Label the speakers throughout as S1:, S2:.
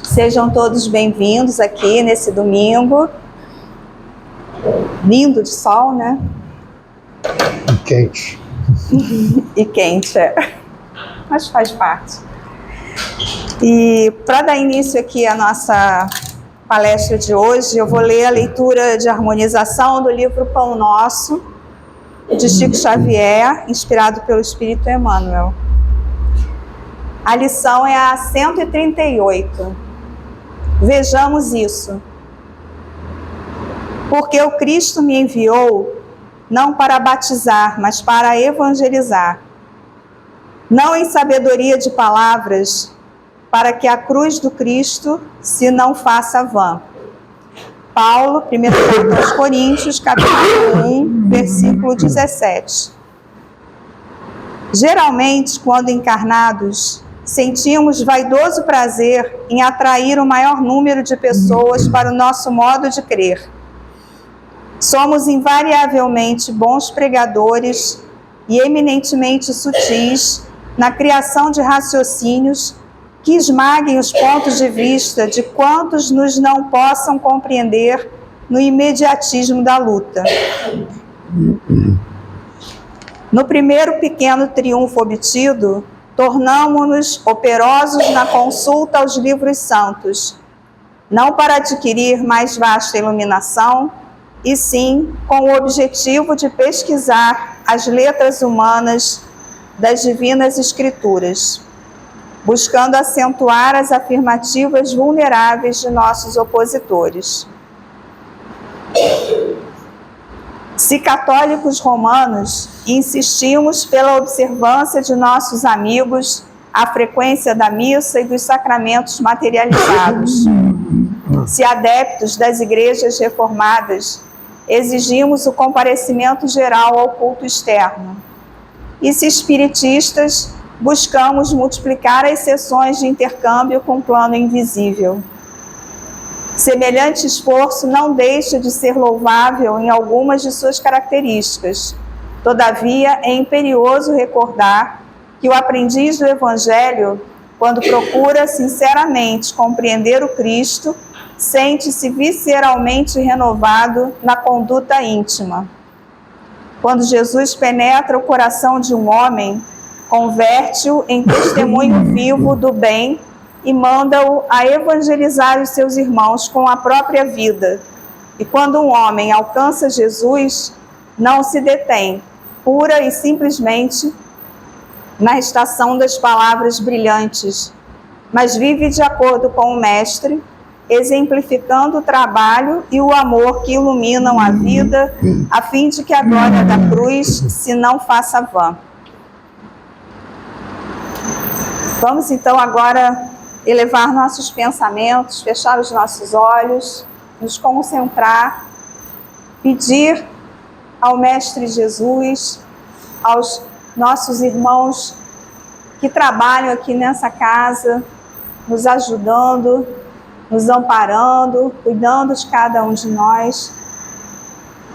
S1: Sejam todos bem-vindos aqui nesse domingo. Lindo de sol, né?
S2: E quente.
S1: E quente, mas faz parte. E para dar início aqui à nossa palestra de hoje, eu vou ler a leitura de harmonização do livro Pão Nosso, de Chico Xavier, inspirado pelo Espírito Emmanuel. A lição é a 138. Vejamos isso. Porque o Cristo me enviou, não para batizar, mas para evangelizar. Não em sabedoria de palavras, para que a cruz do Cristo se não faça vã. Paulo, 1 carta aos Coríntios, capítulo 1, versículo 17. Geralmente, quando encarnados, sentimos vaidoso prazer em atrair o maior número de pessoas para o nosso modo de crer. Somos invariavelmente bons pregadores e eminentemente sutis na criação de raciocínios que esmaguem os pontos de vista de quantos nos não possam compreender no imediatismo da luta. No primeiro pequeno triunfo obtido, tornamo-nos operosos na consulta aos livros santos, não para adquirir mais vasta iluminação, e sim com o objetivo de pesquisar as letras humanas das divinas escrituras, buscando acentuar as afirmativas vulneráveis de nossos opositores. Se católicos romanos, insistimos pela observância de nossos amigos a frequência da missa e dos sacramentos materializados. Se adeptos das igrejas reformadas, exigimos o comparecimento geral ao culto externo. E se espiritistas, buscamos multiplicar as sessões de intercâmbio com o plano invisível. Semelhante esforço não deixa de ser louvável em algumas de suas características. Todavia, é imperioso recordar que o aprendiz do Evangelho, quando procura sinceramente compreender o Cristo, sente-se visceralmente renovado na conduta íntima. Quando Jesus penetra o coração de um homem, converte-o em testemunho vivo do bem e manda-o a evangelizar os seus irmãos com a própria vida. E quando um homem alcança Jesus, não se detém, pura e simplesmente, na estação das palavras brilhantes, mas vive de acordo com o Mestre, exemplificando o trabalho e o amor que iluminam a vida, a fim de que a glória da cruz se não faça vã. Vamos então agora elevar nossos pensamentos, fechar os nossos olhos, nos concentrar, pedir ao Mestre Jesus, aos nossos irmãos que trabalham aqui nessa casa, nos ajudando, nos amparando, cuidando de cada um de nós,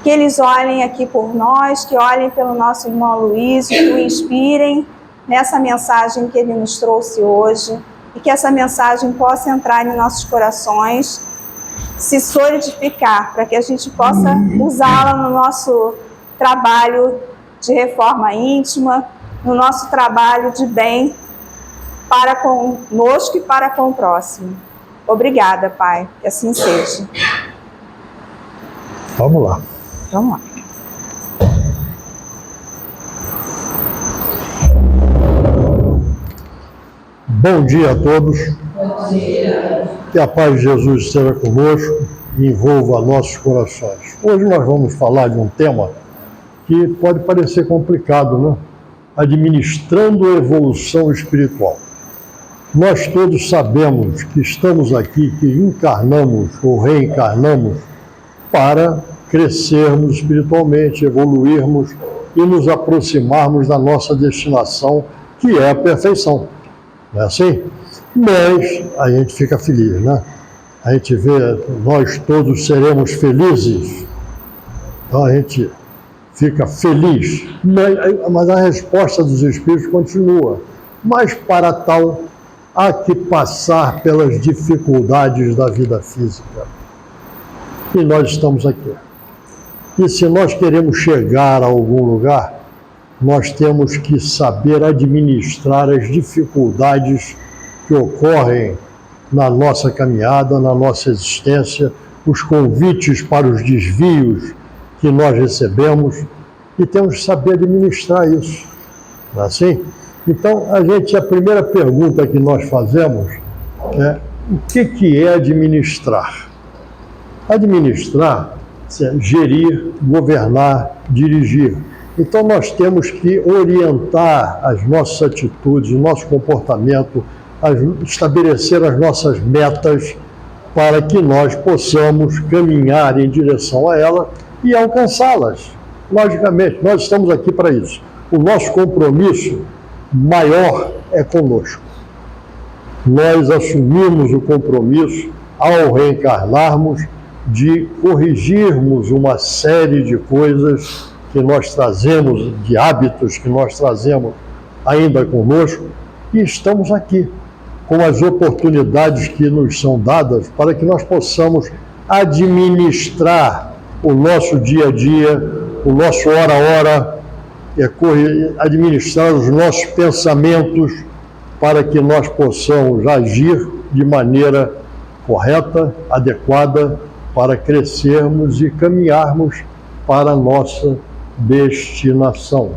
S1: que eles olhem aqui por nós, que olhem pelo nosso irmão Luiz, que o inspirem nessa mensagem que ele nos trouxe hoje, e que essa mensagem possa entrar em nossos corações, se solidificar, para que a gente possa usá-la no nosso trabalho de reforma íntima, no nosso trabalho de bem para conosco e para com o próximo. Obrigada, Pai, que assim seja.
S2: Vamos lá.
S1: Vamos lá.
S2: Bom dia a todos. Bom dia. Que a paz de Jesus esteja conosco e envolva nossos corações. Hoje nós vamos falar de um tema que pode parecer complicado, né? Administrando a evolução espiritual. Nós todos sabemos que estamos aqui, que encarnamos ou reencarnamos para crescermos espiritualmente, evoluirmos e nos aproximarmos da nossa destinação, que é a perfeição. Não é assim? Mas a gente fica feliz, né? A gente vê, nós todos seremos felizes. Então a gente fica feliz. Mas a resposta dos Espíritos continua. Mas para tal há que passar pelas dificuldades da vida física. E nós estamos aqui. E se nós queremos chegar a algum lugar, nós temos que saber administrar as dificuldades que ocorrem na nossa caminhada, na nossa existência, os convites para os desvios que nós recebemos, e temos que saber administrar isso. Não é assim? Então, a primeira pergunta que nós fazemos é: o que é administrar? Administrar é gerir, governar, dirigir. Então, nós temos que orientar as nossas atitudes, o nosso comportamento, estabelecer as nossas metas para que nós possamos caminhar em direção a elas e alcançá-las. Logicamente, nós estamos aqui para isso. O nosso compromisso maior é conosco. Nós assumimos o compromisso, ao reencarnarmos, de corrigirmos uma série de coisas que nós trazemos, de hábitos que nós trazemos ainda conosco, e estamos aqui com as oportunidades que nos são dadas para que nós possamos administrar o nosso dia a dia, o nosso hora a hora, administrar os nossos pensamentos para que nós possamos agir de maneira correta, adequada, para crescermos e caminharmos para a nossa destinação.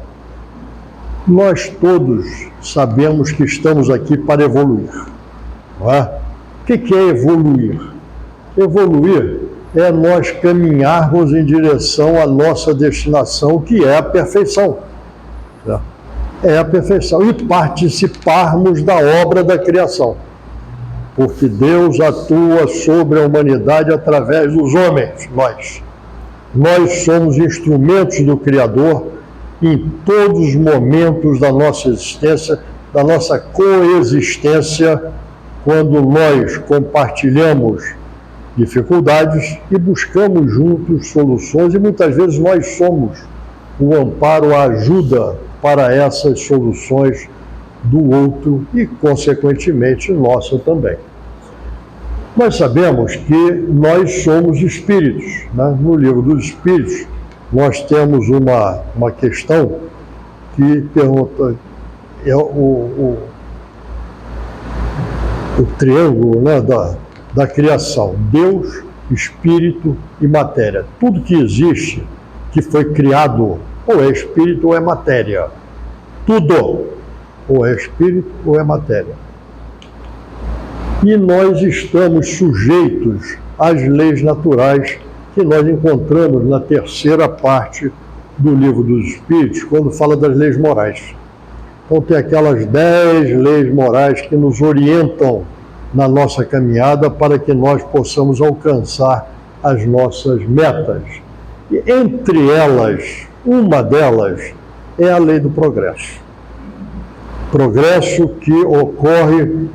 S2: Nós todos sabemos que estamos aqui para evoluir, não é? O que é evoluir? Evoluir é nós caminharmos em direção à nossa destinação, que é a perfeição. É a perfeição. E participarmos da obra da criação. Porque Deus atua sobre a humanidade através dos homens, nós. Nós somos instrumentos do Criador em todos os momentos da nossa existência, da nossa coexistência, quando nós compartilhamos dificuldades e buscamos juntos soluções, e muitas vezes nós somos o amparo, a ajuda para essas soluções do outro e, consequentemente, nossa também. Nós sabemos que nós somos espíritos, né? No livro dos Espíritos, nós temos uma questão que pergunta, o triângulo, né, da criação: Deus, Espírito e matéria. Tudo que existe, que foi criado, ou é espírito ou é matéria. Tudo, ou é espírito ou é matéria. E nós estamos sujeitos às leis naturais que nós encontramos na terceira parte do livro dos Espíritos, quando fala das leis morais. Então tem aquelas 10 leis morais que nos orientam na nossa caminhada para que nós possamos alcançar as nossas metas. E entre elas, uma delas é a lei do progresso. Progresso que ocorre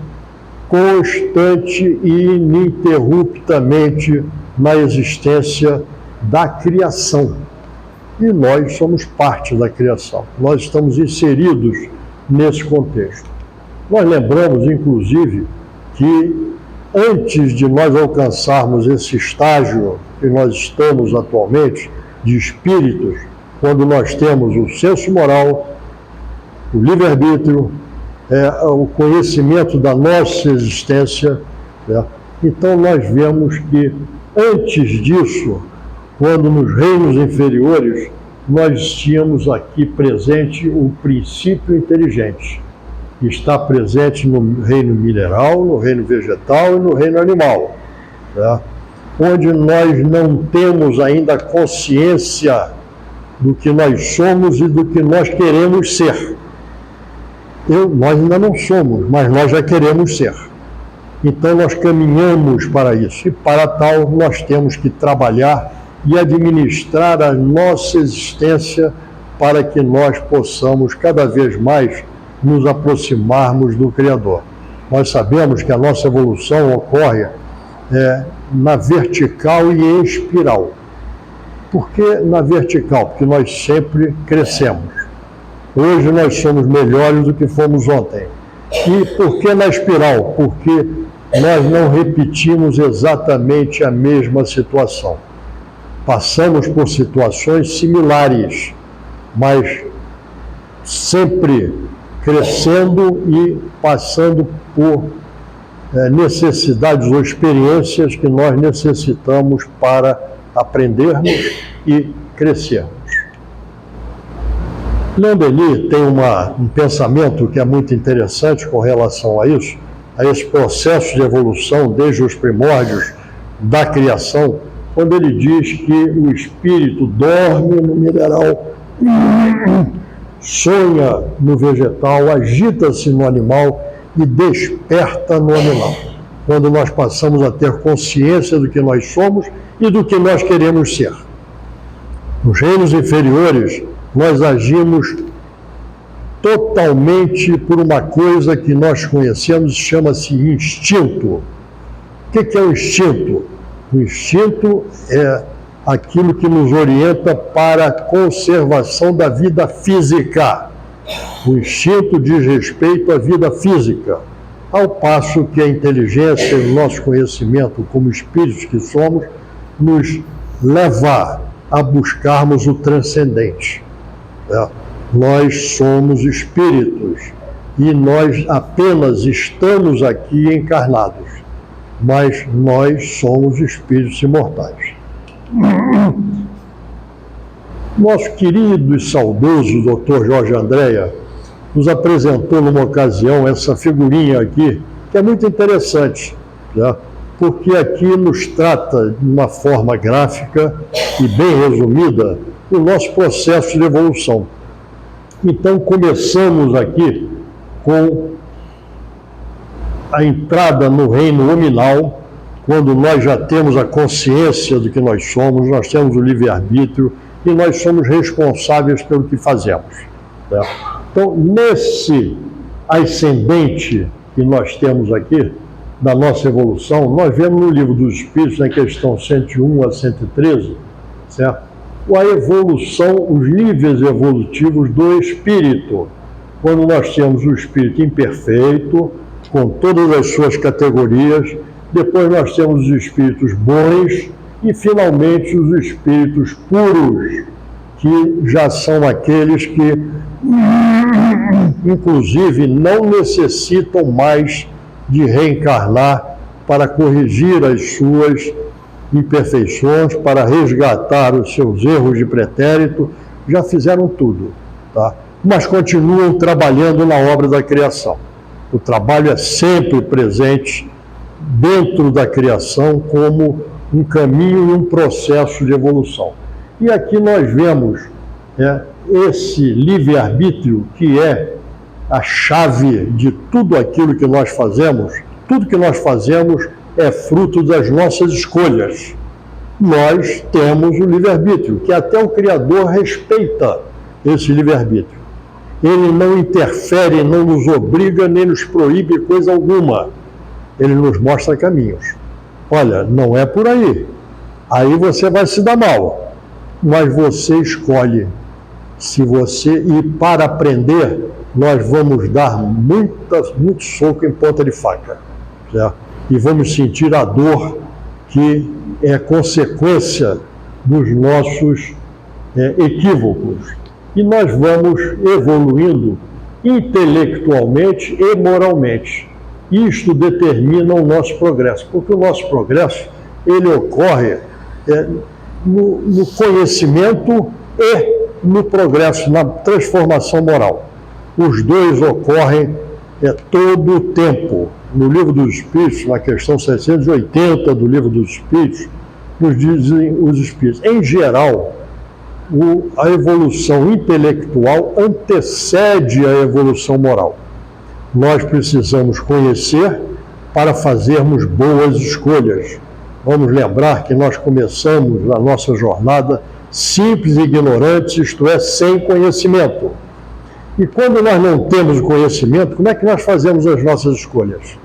S2: constante e ininterruptamente na existência da criação. E nós somos parte da criação. Nós estamos inseridos nesse contexto. Nós lembramos, inclusive, que antes de nós alcançarmos esse estágio que nós estamos atualmente, de espíritos, quando nós temos o senso moral, o livre-arbítrio, o conhecimento da nossa existência, né? Então nós vemos que antes disso, quando nos reinos inferiores, nós tínhamos aqui presente o princípio inteligente, que está presente no reino mineral, no reino vegetal e no reino animal, né? Onde nós não temos ainda consciência do que nós somos e do que nós queremos ser. Nós ainda não somos, mas nós já queremos ser. Então nós caminhamos para isso, e para tal nós temos que trabalhar e administrar a nossa existência para que nós possamos cada vez mais nos aproximarmos do Criador. Nós sabemos que a nossa evolução ocorre na vertical e em espiral. Por que na vertical? Porque nós sempre crescemos. Hoje nós somos melhores do que fomos ontem. E por que na espiral? Porque nós não repetimos exatamente a mesma situação. Passamos por situações similares, mas sempre crescendo e passando por necessidades ou experiências que nós necessitamos para aprendermos e crescermos. Leon Denis tem um pensamento que é muito interessante com relação a isso, a esse processo de evolução desde os primórdios da criação, quando ele diz que o espírito dorme no mineral, sonha no vegetal, agita-se no animal e desperta no animal. Quando nós passamos a ter consciência do que nós somos e do que nós queremos ser. Nos reinos inferiores, nós agimos totalmente por uma coisa que nós conhecemos, chama-se instinto. O que é o instinto? O instinto é aquilo que nos orienta para a conservação da vida física. O instinto diz respeito à vida física, ao passo que a inteligência e o nosso conhecimento como espíritos que somos nos leva a buscarmos o transcendente. Nós somos espíritos e nós apenas estamos aqui encarnados, mas nós somos espíritos imortais. Nosso querido e saudoso Dr. Jorge Andréa nos apresentou numa ocasião essa figurinha aqui, que é muito interessante, porque aqui nos trata de uma forma gráfica e bem resumida o nosso processo de evolução. Então, começamos aqui com a entrada no reino nominal, quando nós já temos a consciência do que nós somos, nós temos o livre-arbítrio e nós somos responsáveis pelo que fazemos. Então, nesse ascendente que nós temos aqui, da nossa evolução, nós vemos no Livro dos Espíritos, na questão 101 a 113, certo? A evolução, os níveis evolutivos do espírito. Quando nós temos o espírito imperfeito, com todas as suas categorias, depois nós temos os espíritos bons e, finalmente, os espíritos puros, que já são aqueles que, inclusive, não necessitam mais de reencarnar para corrigir as suas imperfeições, para resgatar os seus erros de pretérito, já fizeram tudo, tá? Mas continuam trabalhando na obra da criação. O trabalho é sempre presente dentro da criação como um caminho e um processo de evolução. E aqui nós vemos esse livre-arbítrio que é a chave de tudo aquilo que nós fazemos. Tudo que nós fazemos é fruto das nossas escolhas. Nós temos o livre-arbítrio, que até o Criador respeita esse livre-arbítrio. Ele não interfere, não nos obriga, nem nos proíbe coisa alguma. Ele nos mostra caminhos. Olha, não é por aí. Aí você vai se dar mal. Mas você escolhe. Se você ir para aprender, nós vamos dar muito soco em ponta de faca. Certo? E vamos sentir a dor que é consequência dos nossos equívocos. E nós vamos evoluindo intelectualmente e moralmente. Isto determina o nosso progresso, porque o nosso progresso ele ocorre no conhecimento e no progresso, na transformação moral. Os dois ocorrem todo o tempo. No Livro dos Espíritos, na questão 780 do Livro dos Espíritos, nos dizem os Espíritos, em geral, a evolução intelectual antecede a evolução moral. Nós precisamos conhecer para fazermos boas escolhas. Vamos lembrar que nós começamos a nossa jornada simples e ignorantes, isto é, sem conhecimento. E quando nós não temos o conhecimento, como é que nós fazemos as nossas escolhas?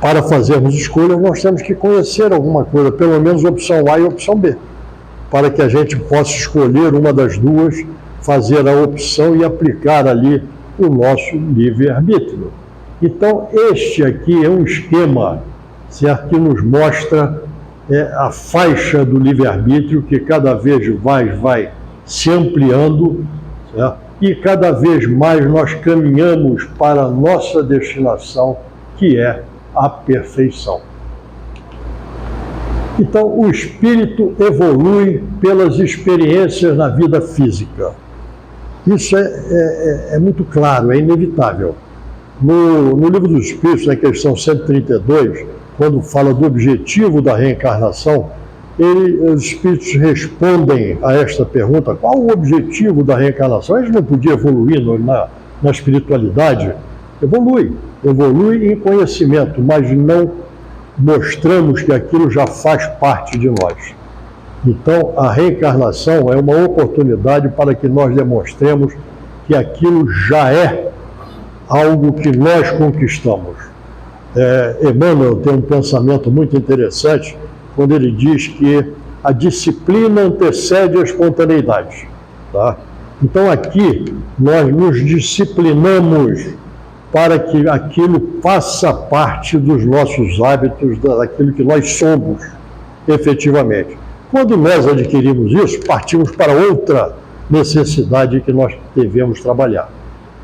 S2: Para fazermos escolhas, nós temos que conhecer alguma coisa, pelo menos opção A e opção B, para que a gente possa escolher uma das duas, fazer a opção e aplicar ali o nosso livre-arbítrio. Então, este aqui é um esquema, certo, que nos mostra a faixa do livre-arbítrio que cada vez mais vai se ampliando, certo? E cada vez mais nós caminhamos para a nossa destinação, que é a perfeição. Então, o espírito evolui pelas experiências na vida física. Isso é muito claro, é inevitável. No Livro dos Espíritos, na questão 132, quando fala do objetivo da reencarnação, os espíritos respondem a esta pergunta: qual o objetivo da reencarnação? A gente não podia evoluir na espiritualidade? Evolui em conhecimento, mas não mostramos que aquilo já faz parte de nós. Então, a reencarnação é uma oportunidade para que nós demonstremos que aquilo já é algo que nós conquistamos. Emmanuel tem um pensamento muito interessante quando ele diz que a disciplina antecede a espontaneidade. Tá? Então, aqui, nós nos disciplinamos para que aquilo faça parte dos nossos hábitos, daquilo que nós somos, efetivamente. Quando nós adquirimos isso, partimos para outra necessidade que nós devemos trabalhar.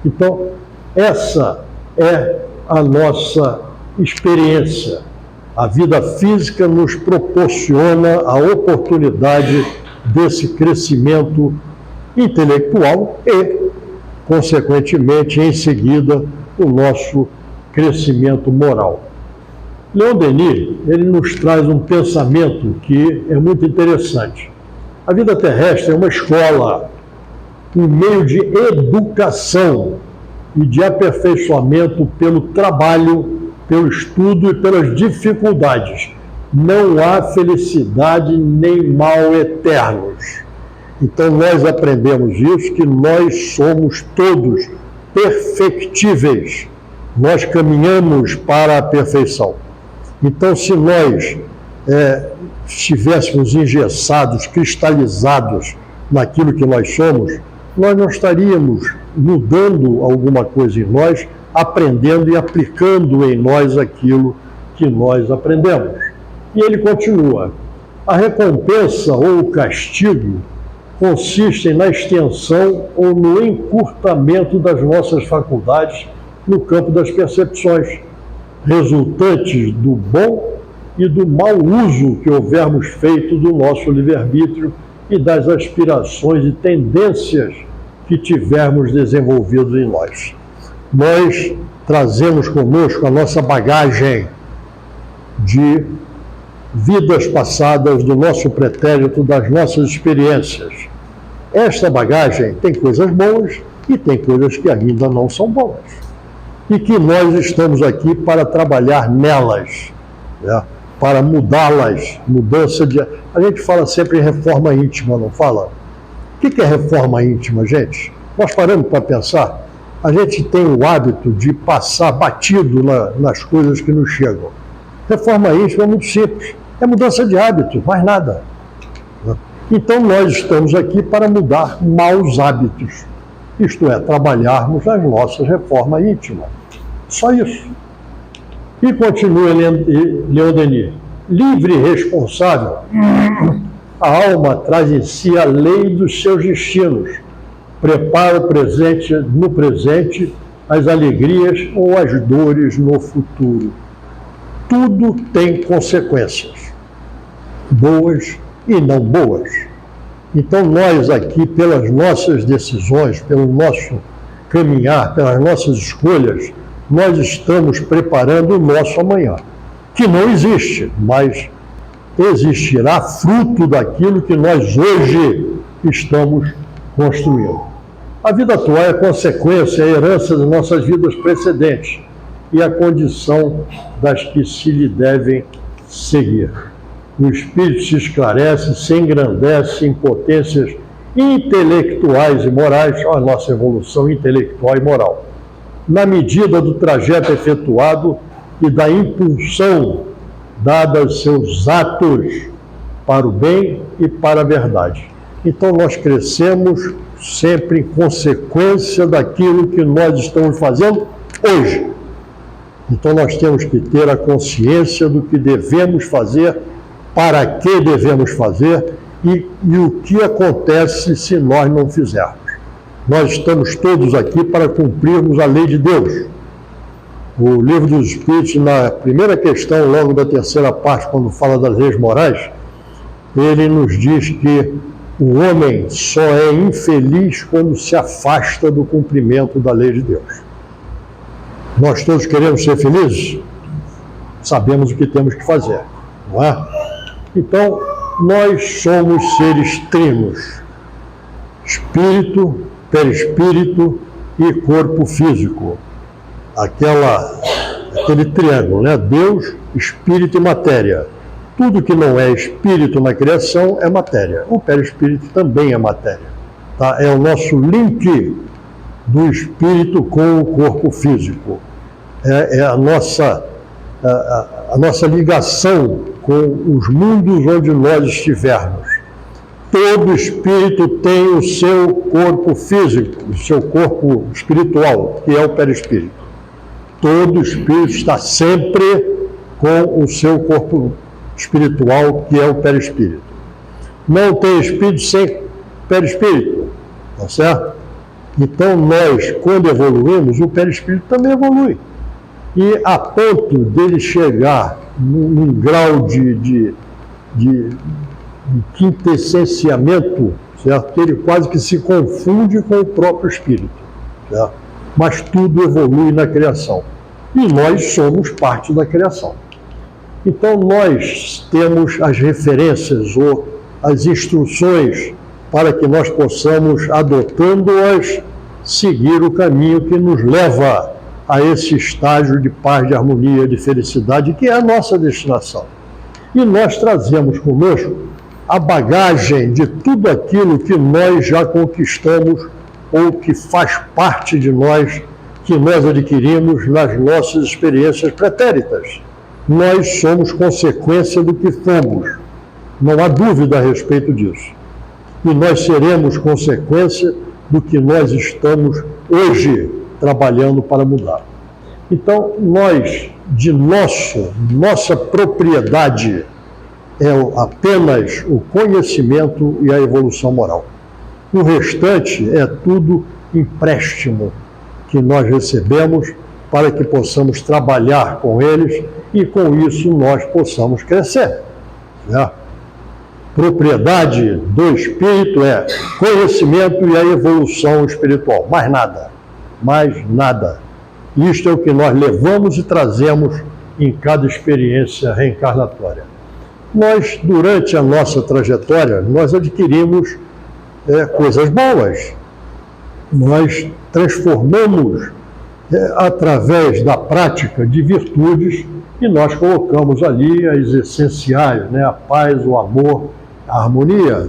S2: Então, essa é a nossa experiência. A vida física nos proporciona a oportunidade desse crescimento intelectual e, consequentemente, em seguida, o nosso crescimento moral. Leon Denis, ele nos traz um pensamento que é muito interessante. A vida terrestre é uma escola, um meio de educação e de aperfeiçoamento pelo trabalho, pelo estudo e pelas dificuldades. Não há felicidade nem mal eternos. Então nós aprendemos isso, que nós somos todos perfectíveis. Nós caminhamos para a perfeição. Então, se nós estivéssemos engessados, cristalizados naquilo que nós somos, nós não estaríamos mudando alguma coisa em nós, aprendendo e aplicando em nós aquilo que nós aprendemos. E ele continua: a recompensa ou o castigo consistem na extensão ou no encurtamento das nossas faculdades no campo das percepções, resultantes do bom e do mau uso que houvermos feito do nosso livre-arbítrio e das aspirações e tendências que tivermos desenvolvido em nós. Nós trazemos conosco a nossa bagagem de vidas passadas, do nosso pretérito, das nossas experiências. Esta bagagem tem coisas boas e tem coisas que ainda não são boas. E que nós estamos aqui para trabalhar nelas, né? Para mudá-las, mudança de... A gente fala sempre em reforma íntima, não fala? O que é reforma íntima, gente? Nós paramos para pensar. A gente tem o hábito de passar batido nas coisas que nos chegam. Reforma íntima é muito simples. É mudança de hábitos, mais nada. Então nós estamos aqui para mudar maus hábitos. Isto é, trabalharmos as nossas reformas íntimas. Só isso. E continua Leon Denis: livre e responsável, a alma traz em si a lei dos seus destinos, prepara o presente no presente, as alegrias ou as dores no futuro. Tudo tem consequências, boas e não boas. Então nós aqui, pelas nossas decisões, pelo nosso caminhar, pelas nossas escolhas, nós estamos preparando o nosso amanhã, que não existe, mas existirá fruto daquilo que nós hoje estamos construindo. A vida atual é consequência, é herança das nossas vidas precedentes e a condição das que se lhe devem seguir. O espírito se esclarece, se engrandece em potências intelectuais e morais, a nossa evolução intelectual e moral, na medida do trajeto efetuado e da impulsão dada aos seus atos para o bem e para a verdade. Então nós crescemos sempre em consequência daquilo que nós estamos fazendo hoje. Então nós temos que ter a consciência do que devemos fazer, para que devemos fazer e o que acontece se nós não fizermos. Nós estamos todos aqui para cumprirmos a lei de Deus. O Livro dos Espíritos, na primeira questão, logo da terceira parte, quando fala das leis morais, ele nos diz que o homem só é infeliz quando se afasta do cumprimento da lei de Deus. Nós todos queremos ser felizes? Sabemos o que temos que fazer, não é? Então, nós somos seres trinos: espírito, perispírito e corpo físico. Aquele triângulo, né? Deus, espírito e matéria. Tudo que não é espírito na criação é matéria. O perispírito também é matéria. Tá? É o nosso link do espírito com o corpo físico. É a nossa ligação com os mundos onde nós estivermos. Todo espírito tem o seu corpo físico, o seu corpo espiritual, que é o perispírito. Todo espírito está sempre com o seu corpo espiritual, que é o perispírito. Não tem espírito sem perispírito, tá certo? Então nós, quando evoluímos, o perispírito também evolui. E a ponto dele chegar num grau de quintessenciamento, certo? Que ele quase que se confunde com o próprio espírito, certo? Mas tudo evolui na criação. E nós somos parte da criação. Então nós temos as referências ou as instruções para que nós possamos, adotando-as, seguir o caminho que nos leva a esse estágio de paz, de harmonia, de felicidade, que é a nossa destinação. E nós trazemos conosco a bagagem de tudo aquilo que nós já conquistamos ou que faz parte de nós, que nós adquirimos nas nossas experiências pretéritas. Nós somos consequência do que fomos, não há dúvida a respeito disso. E nós seremos consequência do que nós estamos hoje trabalhando para mudar. Então, nós, de nossa propriedade, é apenas o conhecimento e a evolução moral. O restante é tudo empréstimo que nós recebemos para que possamos trabalhar com eles e com isso nós possamos crescer, né? Propriedade do espírito é conhecimento e a evolução espiritual, mais nada, mais nada. Isto é o que nós levamos e trazemos em cada experiência reencarnatória. Nós, durante a nossa trajetória, nós adquirimos coisas boas. Nós transformamos através da prática de virtudes e nós colocamos ali as essenciais, né? A paz, o amor, a harmonia,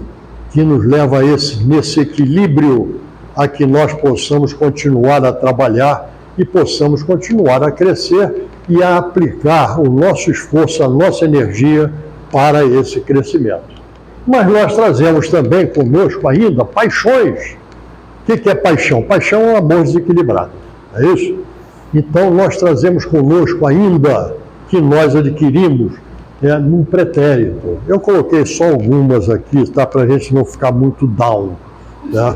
S2: que nos leva nesse equilíbrio a que nós possamos continuar a trabalhar e possamos continuar a crescer e a aplicar o nosso esforço, a nossa energia para esse crescimento. Mas nós trazemos também conosco ainda paixões. O que é paixão? Paixão é um amor desequilibrado, é isso? Então nós trazemos conosco ainda que nós adquirimos num pretérito. Eu coloquei só algumas aqui, tá? Para a gente não ficar muito down, tá?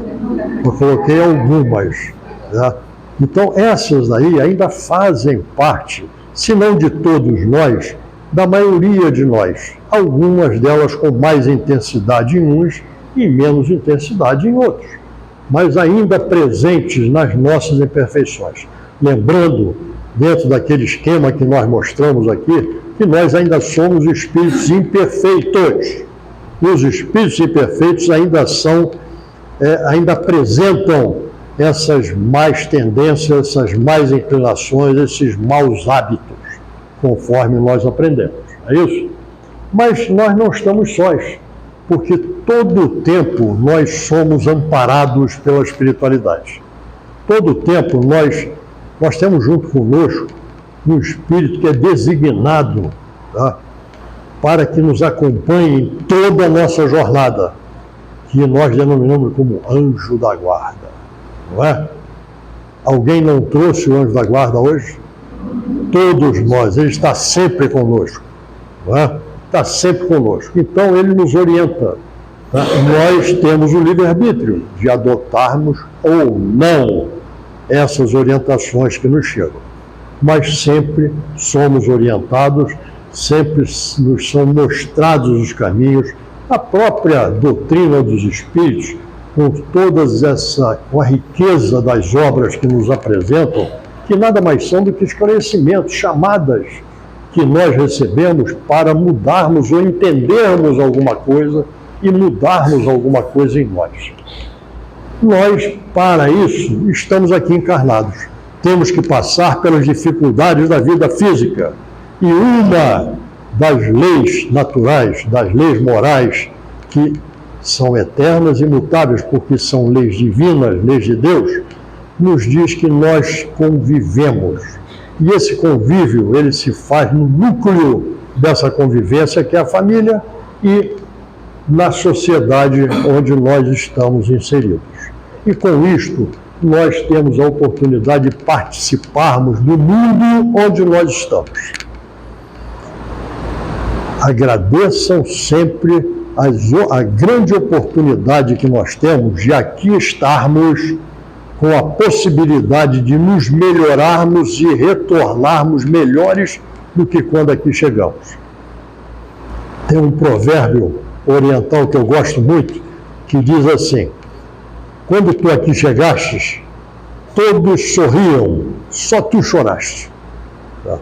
S2: Eu coloquei algumas, tá? Então essas aí ainda fazem parte, se não de todos nós, da maioria de nós. Algumas delas com mais intensidade em uns e menos intensidade em outros, mas ainda presentes nas nossas imperfeições. Lembrando, dentro daquele esquema que nós mostramos aqui, que nós ainda somos espíritos imperfeitos. E os espíritos imperfeitos ainda apresentam essas más tendências, essas más inclinações, esses maus hábitos, conforme nós aprendemos. É isso? Mas nós não estamos sós, porque todo o tempo nós somos amparados pela espiritualidade. Todo o tempo nós temos junto conosco um espírito que é designado, tá? Para que nos acompanhe em toda a nossa jornada, que nós denominamos como anjo da guarda, não é? Alguém não trouxe o anjo da guarda hoje? Todos nós, Ele está sempre conosco. Não é? Está sempre conosco. Então, Ele nos orienta. Tá? Nós temos o livre-arbítrio de adotarmos ou não essas orientações que nos chegam. Mas sempre somos orientados, sempre nos são mostrados os caminhos. A própria doutrina dos Espíritos, com a riqueza das obras que nos apresentam, que nada mais são do que esclarecimentos, chamadas que nós recebemos para mudarmos ou entendermos alguma coisa e mudarmos alguma coisa em nós. Nós, para isso, estamos aqui encarnados. Temos que passar pelas dificuldades da vida física. E uma das leis naturais, das leis morais, que são eternas e imutáveis, porque são leis divinas, leis de Deus, nos diz que nós convivemos. E esse convívio, ele se faz no núcleo dessa convivência, que é a família, e na sociedade onde nós estamos inseridos. E com isto, nós temos a oportunidade de participarmos do mundo onde nós estamos. Agradeçam sempre a grande oportunidade que nós temos de aqui estarmos com a possibilidade de nos melhorarmos e retornarmos melhores do que quando aqui chegamos. Tem um provérbio oriental que eu gosto muito, que diz assim: quando tu aqui chegastes, todos sorriam, só tu choraste. Tá?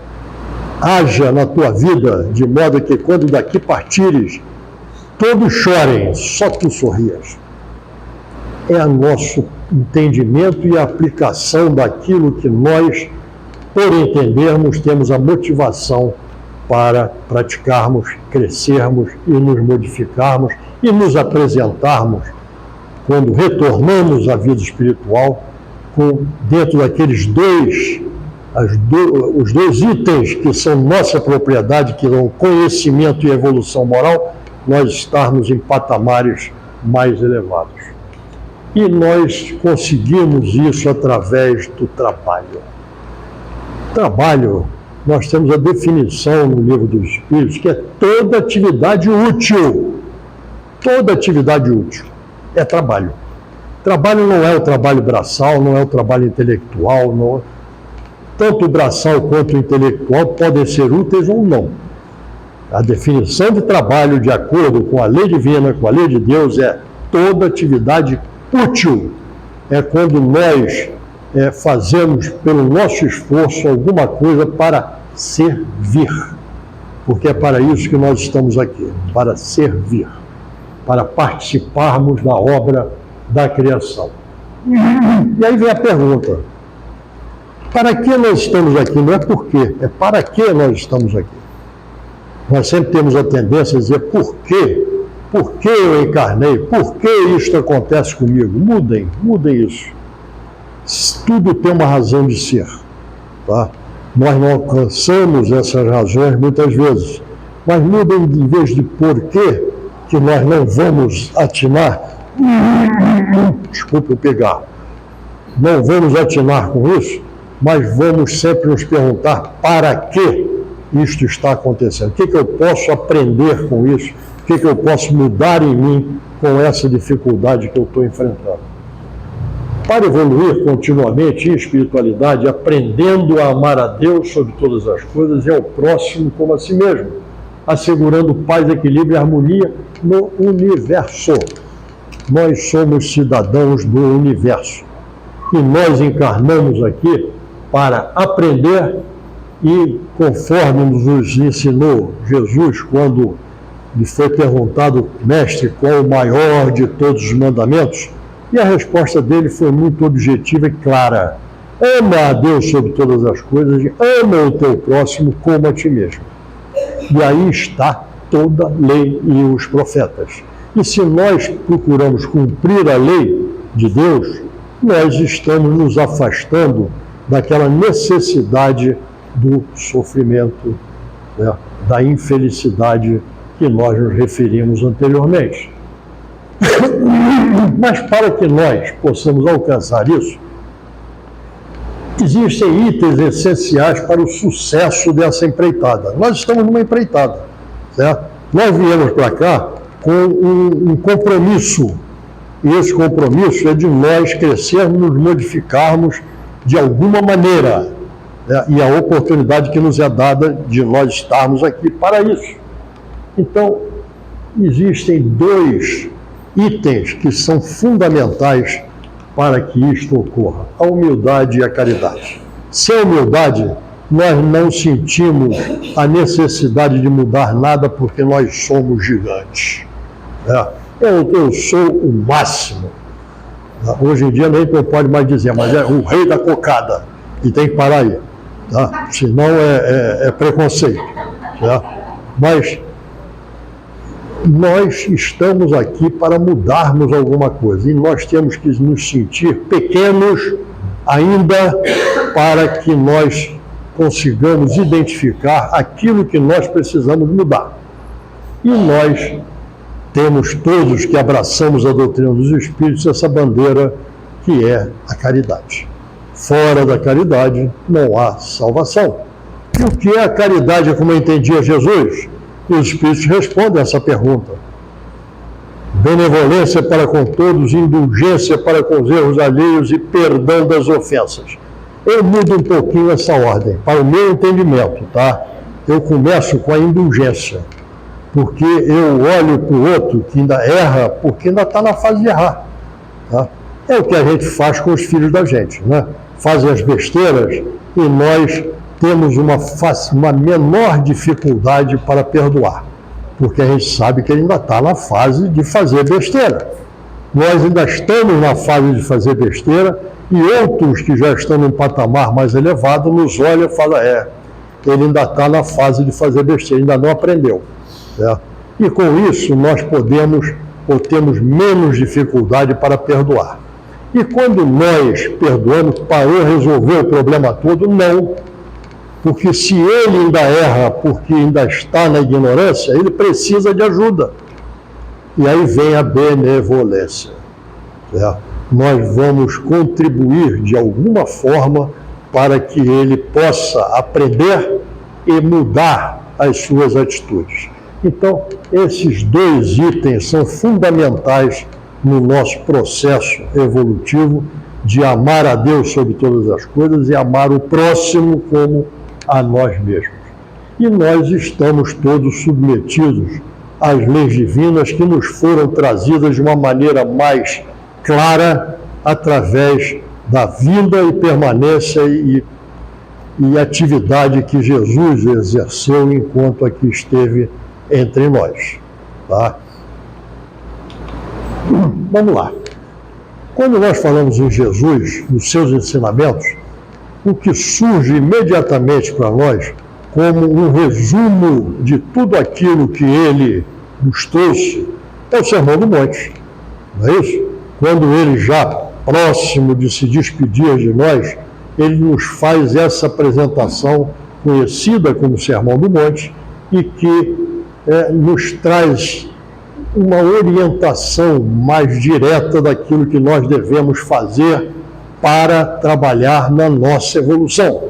S2: Haja na tua vida de modo que quando daqui partires, todos chorem, só tu sorrias. É o nosso entendimento e a aplicação daquilo que nós, por entendermos, temos a motivação para praticarmos, crescermos e nos modificarmos e nos apresentarmos quando retornamos à vida espiritual, dentro daqueles os dois itens que são nossa propriedade, que são conhecimento e evolução moral, nós estarmos em patamares mais elevados. E nós conseguimos isso através do trabalho. Trabalho, nós temos a definição no Livro dos Espíritos, que é toda atividade útil. Toda atividade útil é trabalho. Trabalho não é o trabalho braçal, não é o trabalho intelectual. Não. Tanto o braçal quanto o intelectual podem ser úteis ou não. A definição de trabalho, de acordo com a lei divina, com a lei de Deus, é toda atividade útil. É quando nós fazemos, pelo nosso esforço, alguma coisa para servir. Porque é para isso que nós estamos aqui, para servir, para participarmos da obra da criação. E aí vem a pergunta: para que nós estamos aqui? Não é por quê, é para que nós estamos aqui. Nós sempre temos a tendência a dizer por quê? Por que eu encarnei? Por que isto acontece comigo? Mudem isso. Tudo tem uma razão de ser. Tá? Nós não alcançamos essas razões muitas vezes, mas mudem em vez de por quê, que nós não vamos atinar. Desculpe eu pegar. Não vamos atinar com isso, mas vamos sempre nos perguntar para que isto está acontecendo. O que eu posso aprender com isso? O que eu posso mudar em mim com essa dificuldade que eu estou enfrentando? Para evoluir continuamente em espiritualidade, aprendendo a amar a Deus sobre todas as coisas e ao próximo como a si mesmo, assegurando paz, equilíbrio e harmonia no universo. Nós somos cidadãos do universo e nós encarnamos aqui para aprender e, conforme nos ensinou Jesus quando lhe foi perguntado: mestre, qual é o maior de todos os mandamentos? E a resposta dele foi muito objetiva e clara: ama a Deus sobre todas as coisas e ama o teu próximo como a ti mesmo. E aí está toda a lei e os profetas. E se nós procuramos cumprir a lei de Deus, nós estamos nos afastando daquela necessidade do sofrimento, né, da infelicidade que nós nos referimos anteriormente. Mas para que nós possamos alcançar isso, existem itens essenciais para o sucesso dessa empreitada. Nós estamos numa empreitada, certo? Nós viemos para cá com um compromisso, e esse compromisso é de nós crescermos, nos modificarmos de alguma maneira, né? E a oportunidade que nos é dada de nós estarmos aqui para isso. Então, existem dois itens que são fundamentais para que isto ocorra: a humildade e a caridade. Sem humildade, nós não sentimos a necessidade de mudar nada porque nós somos gigantes. Eu sou o máximo. Hoje em dia nem pode mais dizer, mas é o rei da cocada. E tem que parar aí. Tá? Senão é preconceito. Tá? Mas nós estamos aqui para mudarmos alguma coisa. E nós temos que nos sentir pequenos ainda para que nós consigamos identificar aquilo que nós precisamos mudar. E nós temos todos que abraçamos a doutrina dos Espíritos essa bandeira que é a caridade. Fora da caridade não há salvação. E o que é a caridade como entendia Jesus? E os Espíritos respondem essa pergunta. Benevolência para com todos, indulgência para com os erros alheios e perdão das ofensas. Eu mudo um pouquinho essa ordem, para o meu entendimento, tá? Eu começo com a indulgência, porque eu olho para o outro que ainda erra, porque ainda está na fase de errar. Tá? É o que a gente faz com os filhos da gente, né? Fazem as besteiras e nós temos uma menor dificuldade para perdoar, porque a gente sabe que ele ainda está na fase de fazer besteira. Nós ainda estamos na fase de fazer besteira e outros que já estão num patamar mais elevado nos olham e falam, ele ainda está na fase de fazer besteira, ainda não aprendeu. Certo? E com isso nós podemos ou temos menos dificuldade para perdoar. E quando nós perdoamos, parou, resolveu o problema todo? Não. Porque se ele ainda erra porque ainda está na ignorância, ele precisa de ajuda. E aí vem a benevolência. Certo? Nós vamos contribuir de alguma forma para que ele possa aprender e mudar as suas atitudes. Então, esses dois itens são fundamentais no nosso processo evolutivo de amar a Deus sobre todas as coisas e amar o próximo como a nós mesmos. E nós estamos todos submetidos às leis divinas que nos foram trazidas de uma maneira mais clara através da vida e permanência e atividade que Jesus exerceu enquanto aqui esteve entre nós. Tá? Vamos lá. Quando nós falamos em Jesus, nos seus ensinamentos, o que surge imediatamente para nós como um resumo de tudo aquilo que ele nos trouxe é o Sermão do Monte. Não é isso? Quando ele, já próximo de se despedir de nós, ele nos faz essa apresentação conhecida como Sermão do Monte e que nos traz uma orientação mais direta daquilo que nós devemos fazer para trabalhar na nossa evolução.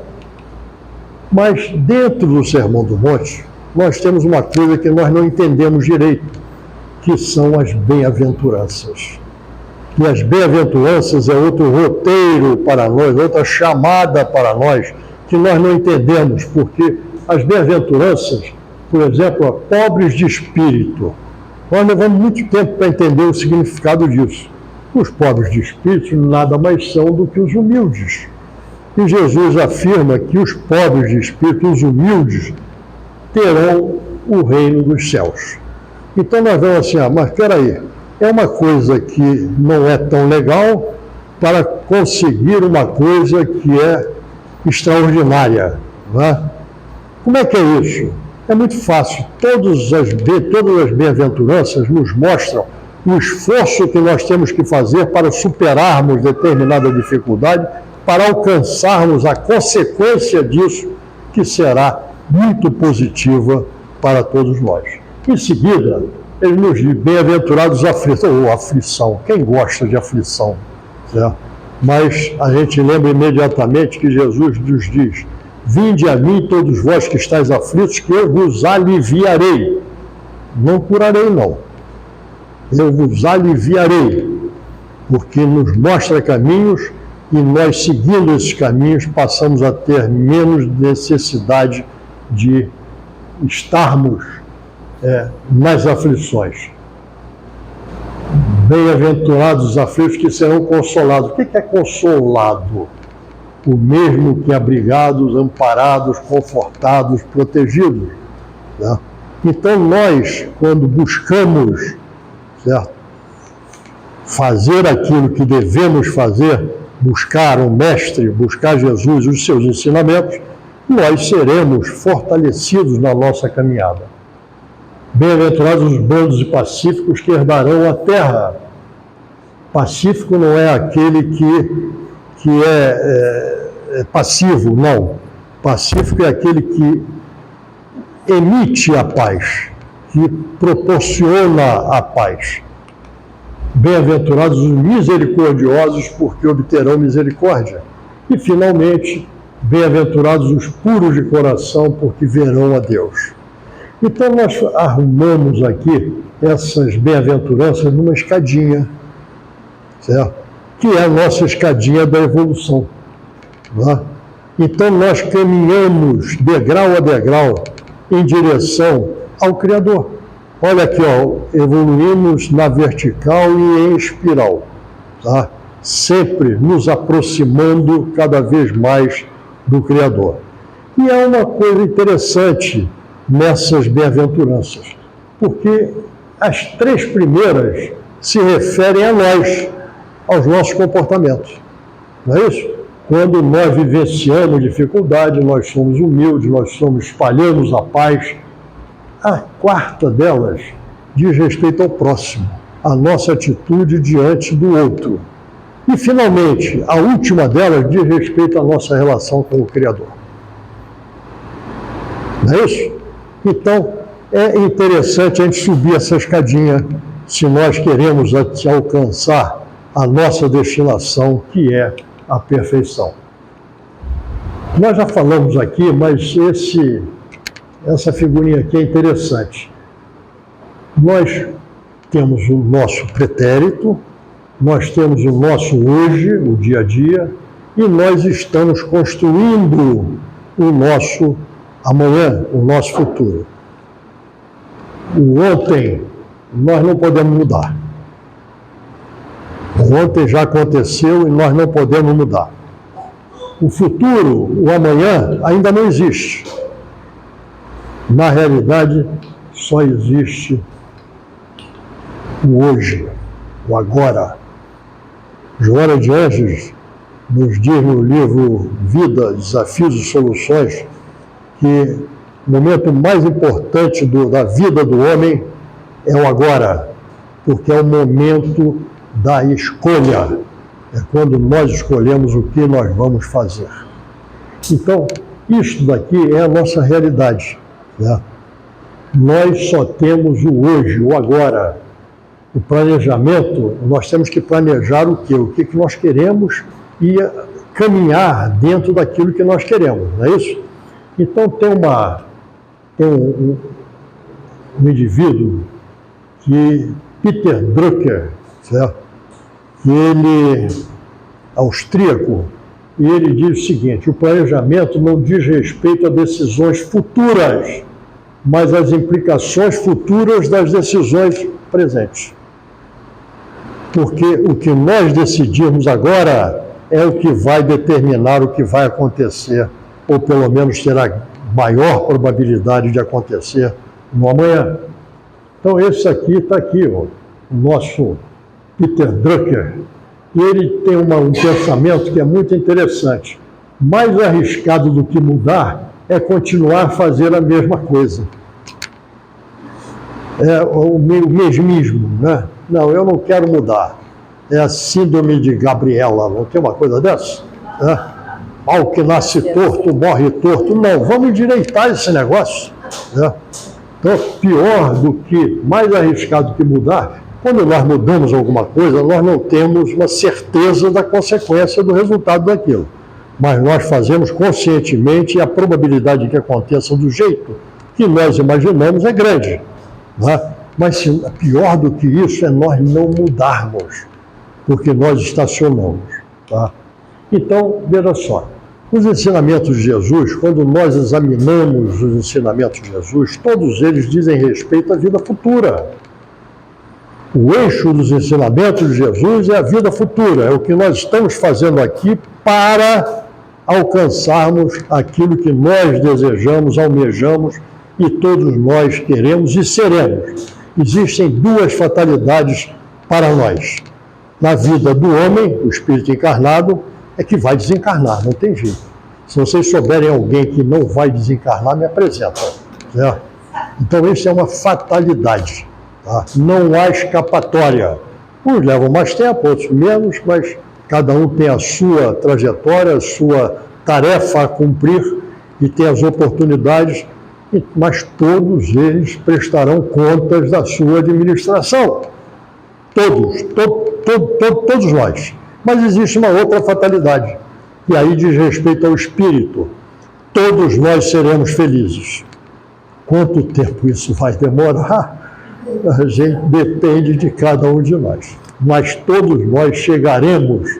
S2: Mas dentro do Sermão do Monte, nós temos uma coisa que nós não entendemos direito, que são as bem-aventuranças. E as bem-aventuranças é outro roteiro para nós, outra chamada para nós, que nós não entendemos, porque as bem-aventuranças, por exemplo, pobres de espírito, nós levamos muito tempo para entender o significado disso. Os pobres de espírito nada mais são do que os humildes. E Jesus afirma que os pobres de espírito, os humildes, terão o reino dos céus. Então nós vamos assim, mas espera aí, é uma coisa que não é tão legal para conseguir uma coisa que é extraordinária. Não é? Como é que é isso? É muito fácil. Todas as bem-aventuranças nos mostram o esforço que nós temos que fazer para superarmos determinada dificuldade, para alcançarmos a consequência disso, que será muito positiva para todos nós. Em seguida, ele nos diz, bem-aventurados aflitos, ou aflição, quem gosta de aflição? Certo? mas a gente lembra imediatamente que Jesus nos diz: vinde a mim todos vós que estáis aflitos, que eu vos aliviarei. Não curarei, não. Eu vos aliviarei, porque nos mostra caminhos e nós, seguindo esses caminhos, passamos a ter menos necessidade de estarmos nas aflições. Bem-aventurados os aflitos que serão consolados. O que é consolado? O mesmo que abrigados, amparados, confortados, protegidos. Né? Então nós, quando buscamos, certo, fazer aquilo que devemos fazer, buscar o Mestre, buscar Jesus, os seus ensinamentos, nós seremos fortalecidos na nossa caminhada. Bem-aventurados os brandos e pacíficos que herdarão a terra. Pacífico não é aquele que é passivo, não. Pacífico é aquele que emite a paz, que proporciona a paz. Bem-aventurados os misericordiosos, porque obterão misericórdia. E, finalmente, bem-aventurados os puros de coração, porque verão a Deus. Então, nós arrumamos aqui essas bem-aventuranças numa escadinha, certo? Que é a nossa escadinha da evolução. Né? Então, nós caminhamos degrau a degrau em direção ao Criador. Olha aqui, ó, evoluímos na vertical e em espiral, tá? Sempre nos aproximando cada vez mais do Criador. E é uma coisa interessante nessas bem-aventuranças, porque as 3 primeiras se referem a nós, aos nossos comportamentos, não é isso? Quando nós vivenciamos dificuldade, nós somos humildes, nós espalhamos a paz. A 4ª delas diz respeito ao próximo, a nossa atitude diante do outro. E, finalmente, a última delas diz respeito à nossa relação com o Criador. Não é isso? Então, é interessante a gente subir essa escadinha se nós queremos alcançar a nossa destinação, que é a perfeição. Nós já falamos aqui, mas essa figurinha aqui é interessante. Nós temos o nosso pretérito, nós temos o nosso hoje, o dia a dia, e nós estamos construindo o nosso amanhã, o nosso futuro. O ontem nós não podemos mudar. O ontem já aconteceu e nós não podemos mudar. O futuro, o amanhã, ainda não existe. Na realidade, só existe o hoje, o agora. Joana de Anjos nos diz no livro Vida, Desafios e Soluções que o momento mais importante da vida do homem é o agora, porque é o momento da escolha. É quando nós escolhemos o que nós vamos fazer. Então, isto daqui é a nossa realidade. Né? Nós só temos o hoje, o agora. O planejamento, nós temos que planejar o quê? O que nós queremos e caminhar dentro daquilo que nós queremos, não é isso? Então tem um indivíduo que, Peter Drucker, certo? Que ele é austríaco, e ele diz o seguinte: o planejamento não diz respeito a decisões futuras, mas às implicações futuras das decisões presentes. Porque o que nós decidimos agora é o que vai determinar o que vai acontecer, ou pelo menos terá maior probabilidade de acontecer no amanhã. Então esse aqui está aqui, ó, o nosso Peter Drucker. E ele tem um pensamento que é muito interessante. Mais arriscado do que mudar é continuar a fazer a mesma coisa. É o mesmismo, né? Não, eu não quero mudar. É a síndrome de Gabriela, não tem uma coisa dessa? Ao que nasce torto, morre torto. Não, vamos endireitar esse negócio. Né? Então, pior do que, mais arriscado que mudar, Quando nós mudamos alguma coisa, nós não temos uma certeza da consequência do resultado daquilo. Mas nós fazemos conscientemente e a probabilidade de que aconteça do jeito que nós imaginamos é grande. Né? Mas pior do que isso é nós não mudarmos, porque nós estacionamos. Tá? Então, veja só, os ensinamentos de Jesus, quando nós examinamos os ensinamentos de Jesus, todos eles dizem respeito à vida futura. O eixo dos ensinamentos de Jesus é a vida futura, é o que nós estamos fazendo aqui para alcançarmos aquilo que nós desejamos, almejamos e todos nós queremos e seremos. Existem duas fatalidades para nós. Na vida do homem, o espírito encarnado, é que vai desencarnar, não tem jeito. Se vocês souberem alguém que não vai desencarnar, me apresentam. Certo? Então, isso é uma fatalidade. Tá? Não há escapatória. Uns levam mais tempo, outros menos, mas cada um tem a sua trajetória, a sua tarefa a cumprir e tem as oportunidades, mas todos eles prestarão contas da sua administração. Todos nós. Mas existe uma outra fatalidade, e aí diz respeito ao espírito. Todos nós seremos felizes. Quanto tempo isso vai demorar? A gente depende de cada um de nós. Mas todos nós chegaremos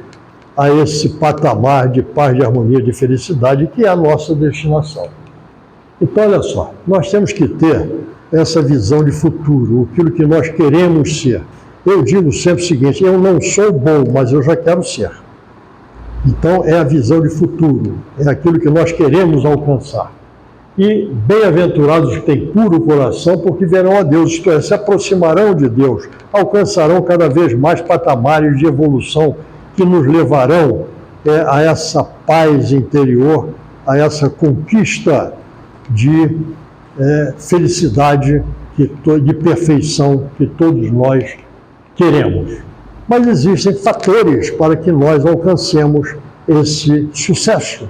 S2: a esse patamar de paz, de harmonia, de felicidade, que é a nossa destinação. Então, olha só, nós temos que ter essa visão de futuro, aquilo que nós queremos ser. Eu digo sempre o seguinte, eu não sou bom, mas eu já quero ser. Então, é a visão de futuro, é aquilo que nós queremos alcançar. E bem-aventurados que têm puro coração, porque verão a Deus, isto é, se aproximarão de Deus, alcançarão cada vez mais patamares de evolução que nos levarão a essa paz interior, a essa conquista de felicidade, de perfeição que todos nós queremos. Mas existem fatores para que nós alcancemos esse sucesso.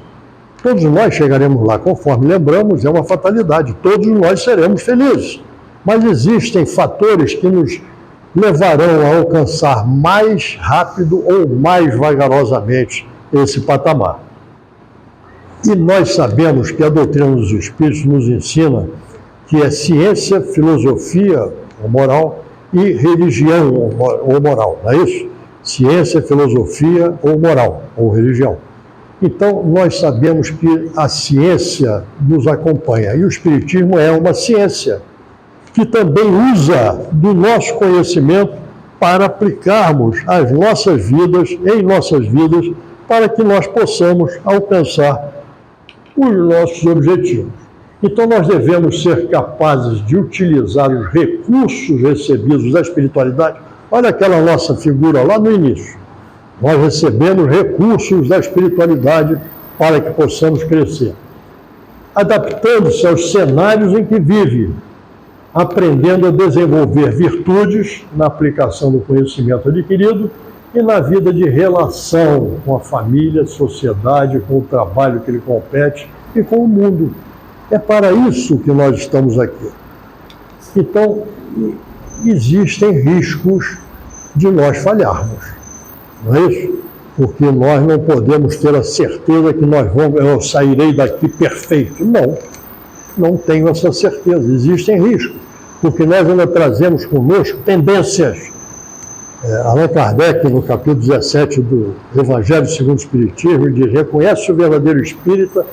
S2: Todos nós chegaremos lá, conforme lembramos, é uma fatalidade. Todos nós seremos felizes. Mas existem fatores que nos levarão a alcançar mais rápido ou mais vagarosamente esse patamar. E nós sabemos que a doutrina dos Espíritos nos ensina que é ciência, filosofia ou moral e religião ou moral, não é isso? Ciência, filosofia ou moral ou religião. Então, nós sabemos que a ciência nos acompanha e o Espiritismo é uma ciência que também usa do nosso conhecimento para aplicarmos as nossas vidas, em nossas vidas, para que nós possamos alcançar os nossos objetivos. Então, nós devemos ser capazes de utilizar os recursos recebidos da espiritualidade. Olha aquela nossa figura lá no início. Nós recebemos recursos da espiritualidade para que possamos crescer, adaptando-se aos cenários em que vive, aprendendo a desenvolver virtudes na aplicação do conhecimento adquirido e na vida de relação com a família, sociedade, com o trabalho que lhe compete e com o mundo. É para isso que nós estamos aqui. Então, existem riscos de nós falharmos. Não é isso? Porque nós não podemos ter a certeza que eu sairei daqui perfeito. Não tenho essa certeza. Existem riscos, porque nós ainda trazemos conosco tendências. Allan Kardec, no capítulo 17 do Evangelho segundo o Espiritismo, diz: reconhece o verdadeiro espírita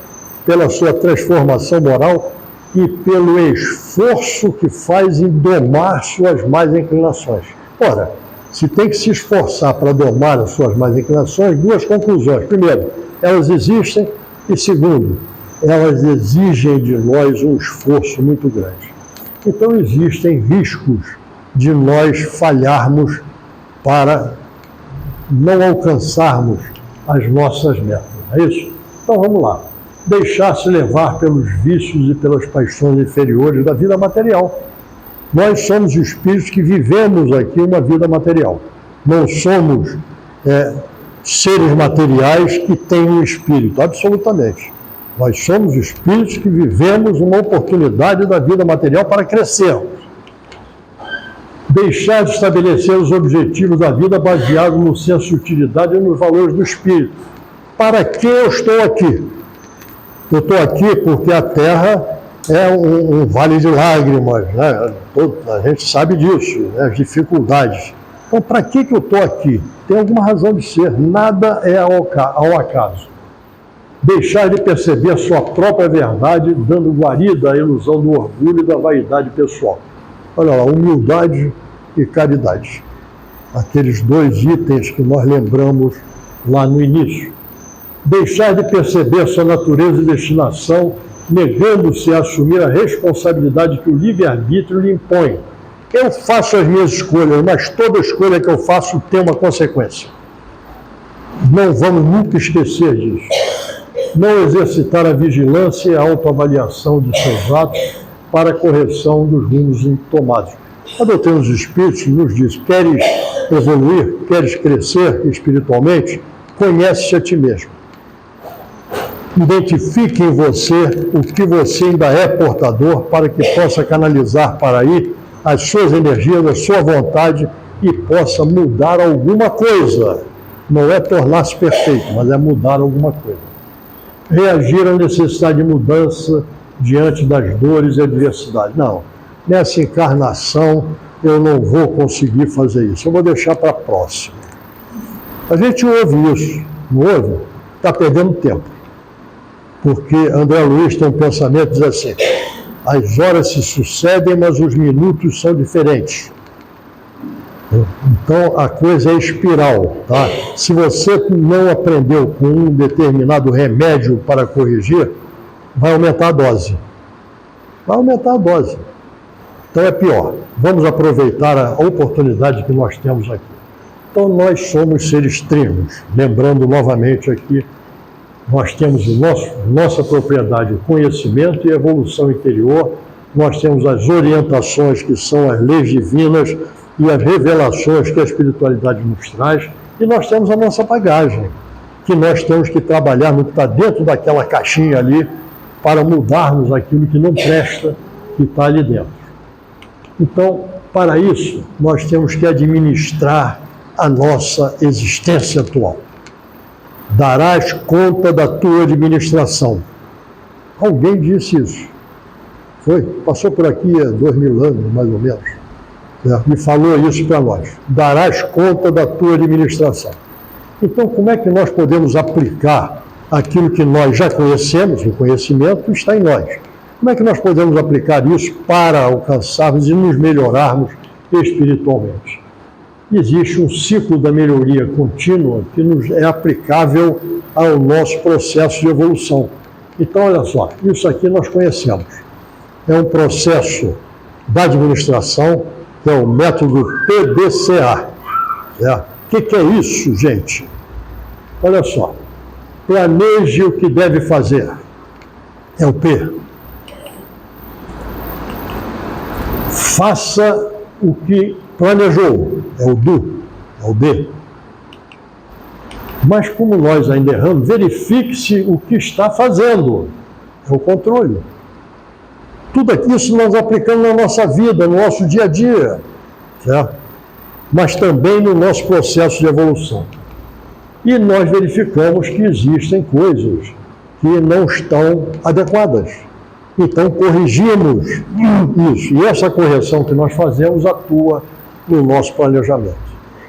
S2: pela sua transformação moral e pelo esforço que faz em domar suas más inclinações. Ora, se tem que se esforçar para domar as suas más inclinações, duas conclusões. Primeiro, elas existem, e segundo, elas exigem de nós um esforço muito grande. Então, existem riscos de nós falharmos para não alcançarmos as nossas metas. É isso? Então, vamos lá. Deixar-se levar pelos vícios e pelas paixões inferiores da vida material. Nós somos espíritos que vivemos aqui uma vida material. Não somos seres materiais que têm um espírito, absolutamente. Nós somos espíritos que vivemos uma oportunidade da vida material para crescermos. Deixar de estabelecer os objetivos da vida baseados no senso de utilidade e nos valores do espírito. Para que eu estou aqui? Eu estou aqui porque a Terra é um vale de lágrimas, né? A gente sabe disso, né? As dificuldades. Então, para que eu estou aqui? Tem alguma razão de ser, nada é ao acaso. Deixar de perceber a sua própria verdade, dando guarida à ilusão do orgulho e da vaidade pessoal. Olha lá, humildade e caridade. Aqueles dois itens que nós lembramos lá no início. Deixar de perceber a sua natureza e destinação, negando-se a assumir a responsabilidade que o livre-arbítrio lhe impõe. Eu faço as minhas escolhas, mas toda escolha que eu faço tem uma consequência. Não vamos nunca esquecer disso. Não exercitar a vigilância e a autoavaliação de seus atos para a correção dos rumos tomados. A doutrina dos Espíritos nos diz: queres evoluir, queres crescer espiritualmente, conhece-te a ti mesmo. Identifique em você o que você ainda é portador para que possa canalizar para aí as suas energias, a sua vontade e possa mudar alguma coisa. Não é tornar-se perfeito, mas é mudar alguma coisa. Reagir à necessidade de mudança diante das dores e adversidades. Não, nessa encarnação eu não vou conseguir fazer isso, eu vou deixar para a próxima. A gente ouve isso, não ouve? Está perdendo tempo. Porque André Luiz tem um pensamento que diz assim: as horas se sucedem, mas os minutos são diferentes. Então, a coisa é espiral, tá? Se você não aprendeu com um determinado remédio para corrigir, vai aumentar a dose. Vai aumentar a dose. Então, é pior. Vamos aproveitar a oportunidade que nós temos aqui. Então, nós somos seres trinos. Lembrando novamente aqui, nós temos nossa propriedade, o conhecimento e a evolução interior. Nós temos as orientações, que são as leis divinas, e as revelações que a espiritualidade nos traz, e nós temos a nossa bagagem, que nós temos que trabalhar no que está dentro daquela caixinha ali, para mudarmos aquilo que não presta, que está ali dentro. Então, para isso, nós temos que administrar a nossa existência atual. Darás conta da tua administração. Alguém disse isso. Passou por aqui há 2000 anos, mais ou menos. E falou isso para nós. Darás conta da tua administração. Então, como é que nós podemos aplicar aquilo que nós já conhecemos? O conhecimento está em nós. Como é que nós podemos aplicar isso para alcançarmos e nos melhorarmos espiritualmente? Existe um ciclo da melhoria contínua que é aplicável ao nosso processo de evolução. Então, olha só, isso aqui nós conhecemos. É um processo da administração, que é o método PDCA. O que é isso, gente? Olha só. Planeje o que deve fazer. É o P. Faça o que planejou. É o DO. É o D. Mas como nós ainda erramos, verifique-se o que está fazendo. É o controle. Tudo isso nós aplicamos na nossa vida, no nosso dia a dia, certo? Mas também no nosso processo de evolução. E nós verificamos que existem coisas que não estão adequadas. Então, corrigimos isso. E essa correção que nós fazemos atua no nosso planejamento.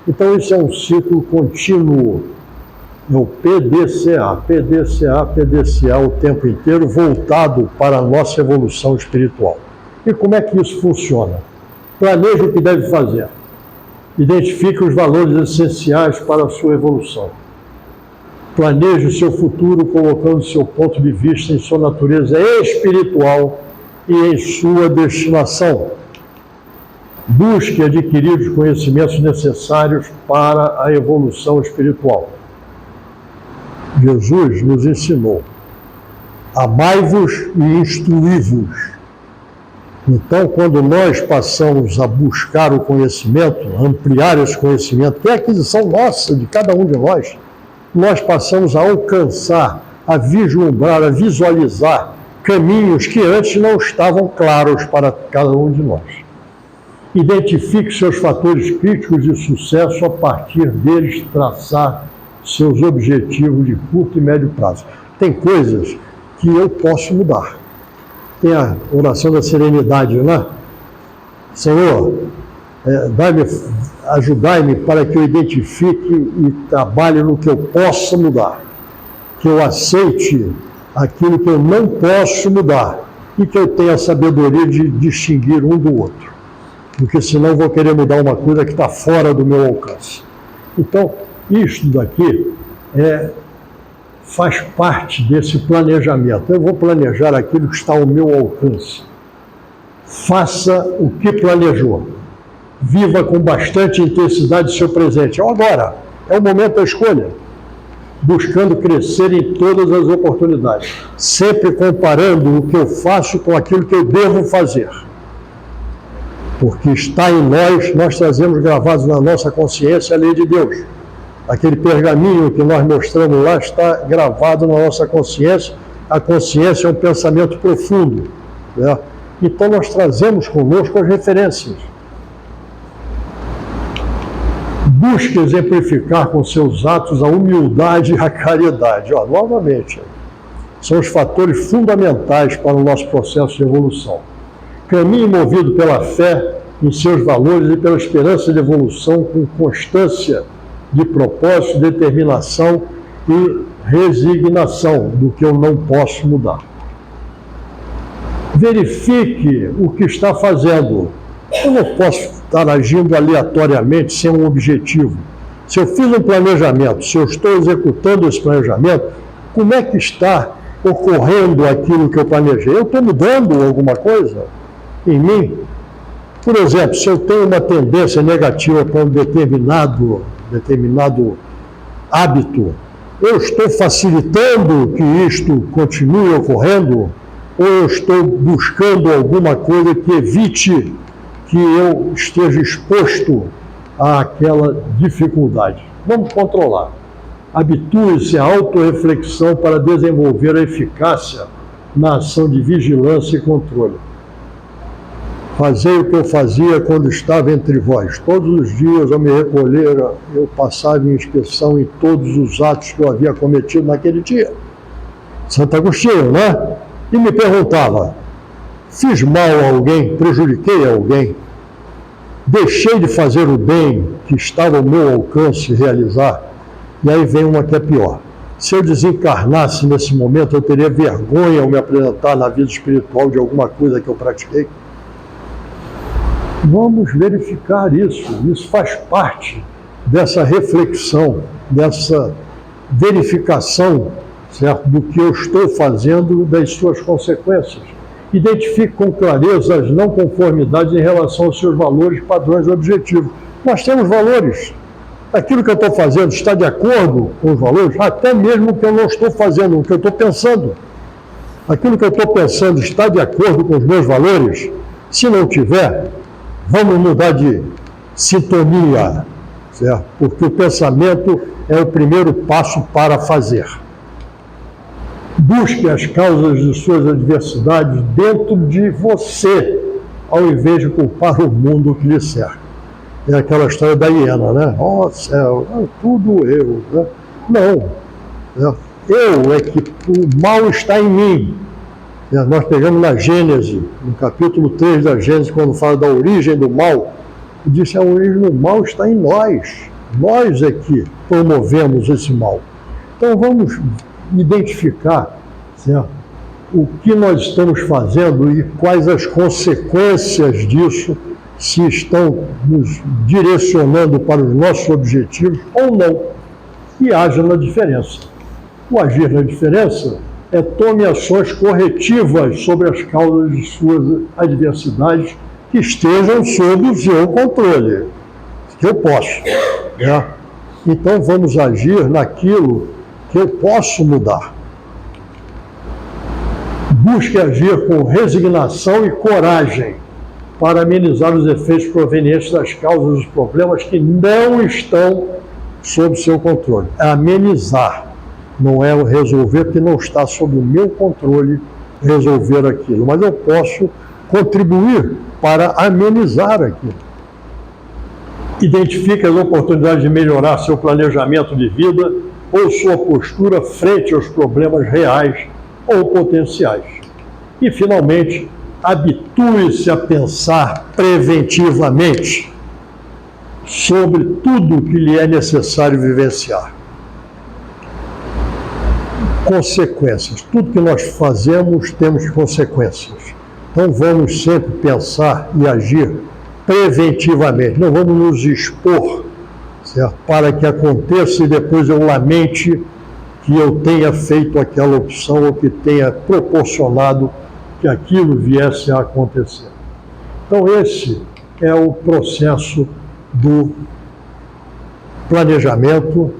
S2: Então, isso é um ciclo contínuo. É o PDCA, PDCA o tempo inteiro, voltado para a nossa evolução espiritual. E como é que isso funciona? Planeje o que deve fazer. Identifique os valores essenciais para a sua evolução. Planeje o seu futuro colocando seu ponto de vista em sua natureza espiritual e em sua destinação. Busque adquirir os conhecimentos necessários para a evolução espiritual. Jesus nos ensinou: amai-vos e instruí-vos. Então, quando nós passamos a buscar o conhecimento, ampliar esse conhecimento, que é a aquisição nossa, de cada um de nós passamos a alcançar, a vislumbrar, a visualizar caminhos que antes não estavam claros para cada um de nós. Identifique seus fatores críticos de sucesso, a partir deles traçar seus objetivos de curto e médio prazo. Tem coisas que eu posso mudar. Tem a oração da serenidade, né? Senhor, ajudai-me para que eu identifique e trabalhe no que eu possa mudar, que eu aceite aquilo que eu não posso mudar e que eu tenha a sabedoria de distinguir um do outro, porque senão eu vou querer mudar uma coisa que está fora do meu alcance. Então, isto daqui faz parte desse planejamento. Eu vou planejar aquilo que está ao meu alcance. Faça o que planejou. Viva com bastante intensidade o seu presente. Agora, é o momento da escolha. Buscando crescer em todas as oportunidades. Sempre comparando o que eu faço com aquilo que eu devo fazer. Porque está em nós trazemos gravados na nossa consciência a lei de Deus. Aquele pergaminho que nós mostramos lá está gravado na nossa consciência. A consciência é um pensamento profundo, né? Então nós trazemos conosco as referências. Busque exemplificar com seus atos a humildade e a caridade. Novamente, são os fatores fundamentais para o nosso processo de evolução. Caminhe movido pela fé em seus valores e pela esperança de evolução com constância de propósito, determinação e resignação do que eu não posso mudar. Verifique o que está fazendo. Eu não posso estar agindo aleatoriamente sem um objetivo. Se eu fiz um planejamento, se eu estou executando esse planejamento, como é que está ocorrendo aquilo que eu planejei? Eu estou mudando alguma coisa em mim? Por exemplo, se eu tenho uma tendência negativa para um determinado hábito, eu estou facilitando que isto continue ocorrendo ou eu estou buscando alguma coisa que evite que eu esteja exposto àquela dificuldade? Vamos controlar. Habitue-se à autorreflexão para desenvolver a eficácia na ação de vigilância e controle. Fazei o que eu fazia quando estava entre vós. Todos os dias ao me recolher, eu passava em inspeção em todos os atos que eu havia cometido naquele dia. Santo Agostinho, né? E me perguntava, fiz mal a alguém, prejudiquei alguém, deixei de fazer o bem que estava ao meu alcance realizar? E aí vem uma que é pior. Se eu desencarnasse nesse momento, eu teria vergonha ao me apresentar na vida espiritual de alguma coisa que eu pratiquei? Vamos verificar isso. Isso faz parte dessa reflexão, dessa verificação, certo, do que eu estou fazendo, das suas consequências. Identifique com clareza as não conformidades em relação aos seus valores, padrões e objetivos. Nós temos valores. Aquilo que eu estou fazendo está de acordo com os valores, até mesmo o que eu não estou fazendo, o que eu estou pensando. Aquilo que eu estou pensando está de acordo com os meus valores? Se não tiver, vamos mudar de sintonia, certo? Porque o pensamento é o primeiro passo para fazer. Busque as causas de suas adversidades dentro de você, ao invés de culpar o mundo que lhe cerca. É aquela história da hiena, né? Oh, céu, tudo eu. Né? Não. Eu é que o mal está em mim. Nós pegamos na Gênesis, no capítulo 3 da Gênesis, quando fala da origem do mal, disse a origem do mal está em nós. Nós é que promovemos esse mal. Então vamos identificar, certo, o que nós estamos fazendo e quais as consequências disso, se estão nos direcionando para os nossos objetivos ou não, e haja na diferença. O agir na diferença tome ações corretivas sobre as causas de suas adversidades que estejam sob o seu controle, que eu posso. Né? Então vamos agir naquilo que eu posso mudar. Busque agir com resignação e coragem para amenizar os efeitos provenientes das causas dos problemas que não estão sob seu controle. É amenizar, não é resolver, porque não está sob o meu controle resolver aquilo. Mas eu posso contribuir para amenizar aquilo. identifique as oportunidades de melhorar seu planejamento de vida ou sua postura frente aos problemas reais ou potenciais. E, finalmente, habitue-se a pensar preventivamente sobre tudo o que lhe é necessário vivenciar. Consequências. Tudo que nós fazemos temos consequências. Então vamos sempre pensar e agir preventivamente. Não vamos nos expor, certo? Para que aconteça e depois eu lamente que eu tenha feito aquela opção ou que tenha proporcionado que aquilo viesse a acontecer. Então esse é o processo do planejamento,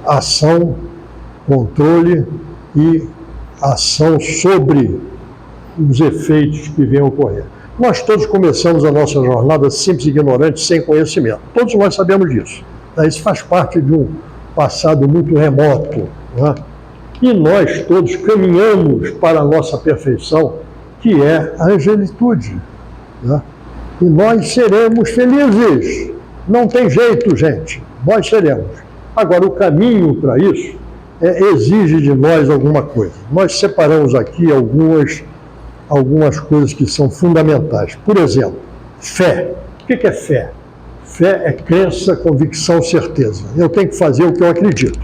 S2: ação, controle e ação sobre os efeitos que venham ocorrer. Nós todos começamos a nossa jornada simples e ignorantes, sem conhecimento. Todos nós sabemos disso. Isso faz parte de um passado muito remoto, né? E nós todos caminhamos para a nossa perfeição, que é a angelitude, né? E nós seremos felizes. Não tem jeito, gente. Nós seremos. Agora, o caminho para isso exige de nós alguma coisa. Nós separamos aqui algumas coisas que são fundamentais. Por exemplo, fé. O que é fé? Fé é crença, convicção, certeza. Eu tenho que fazer o que eu acredito.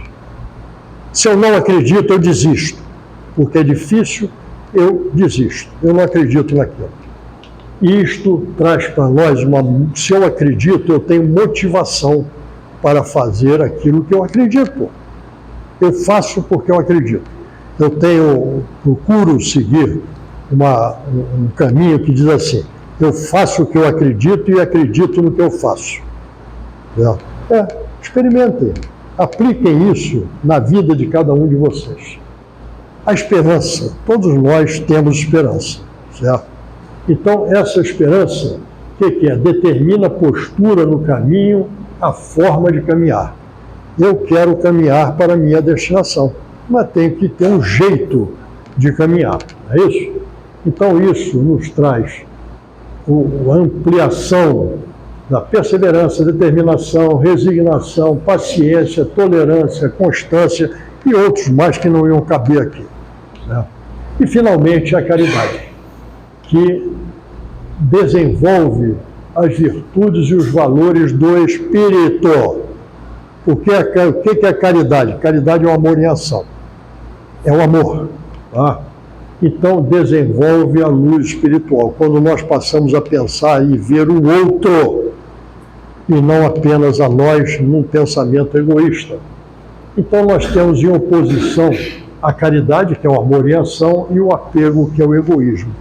S2: Se eu não acredito, eu desisto. Porque é difícil, eu desisto. Eu não acredito naquilo. Isto traz para nós se eu acredito, eu tenho motivação para fazer aquilo que eu acredito. Eu faço porque eu acredito. Eu procuro seguir um caminho que diz assim: eu faço o que eu acredito e acredito no que eu faço. Experimentem, apliquem isso na vida de cada um de vocês. A esperança, todos nós temos esperança, certo? Então, essa esperança, o que é? Determina a postura no caminho, a forma de caminhar. Eu quero caminhar para a minha destinação, mas tenho que ter um jeito de caminhar, não é isso? Então, isso nos traz a ampliação da perseverança, determinação, resignação, paciência, tolerância, constância e outros mais que não iam caber aqui, né? E, finalmente, a caridade, que desenvolve as virtudes e os valores do espírito. O que é a caridade? Caridade é o amor em ação. É o amor, tá? Então, desenvolve a luz espiritual. Quando nós passamos a pensar e ver o outro, e não apenas a nós, num pensamento egoísta. Então, nós temos em oposição a caridade, que é o amor em ação, e o apego, que é o egoísmo.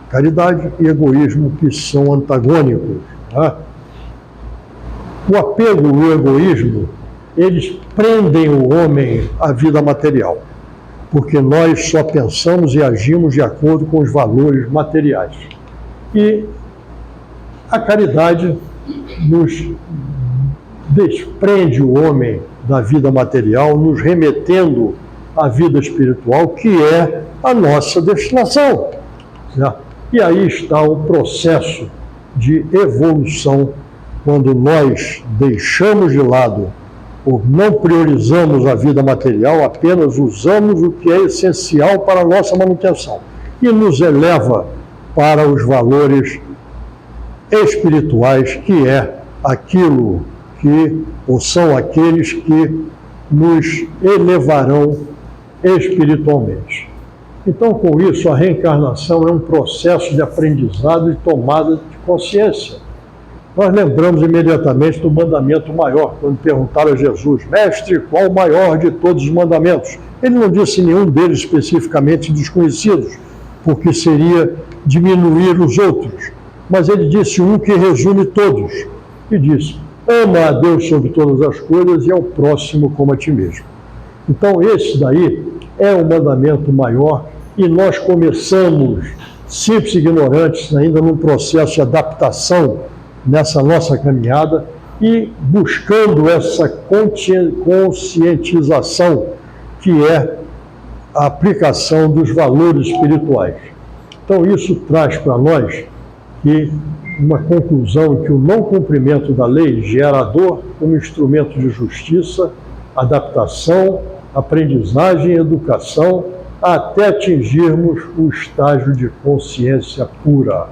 S2: Caridade e egoísmo que são antagônicos, tá? O apego e o egoísmo, eles prendem o homem à vida material, porque nós só pensamos e agimos de acordo com os valores materiais. E a caridade nos desprende o homem da vida material, nos remetendo à vida espiritual, que é a nossa destinação, certo? E aí está o processo de evolução, quando nós deixamos de lado ou não priorizamos a vida material, apenas usamos o que é essencial para a nossa manutenção e nos eleva para os valores espirituais, que é aquilo que, ou são aqueles que nos elevarão espiritualmente. Então, com isso, a reencarnação é um processo de aprendizado e tomada de consciência. Nós lembramos imediatamente do mandamento maior, quando perguntaram a Jesus: mestre, qual o maior de todos os mandamentos? Ele não disse nenhum deles especificamente desconhecidos, porque seria diminuir os outros. Mas ele disse um que resume todos, e disse: ama a Deus sobre todas as coisas e ao próximo como a ti mesmo. Então, esse daí é o mandamento maior, e nós começamos, simples e ignorantes, ainda num processo de adaptação nessa nossa caminhada e buscando essa conscientização, que é a aplicação dos valores espirituais. Então, isso traz para nós e uma conclusão que o não cumprimento da lei gera a dor como instrumento de justiça, adaptação, aprendizagem e educação, até atingirmos o estágio de consciência pura.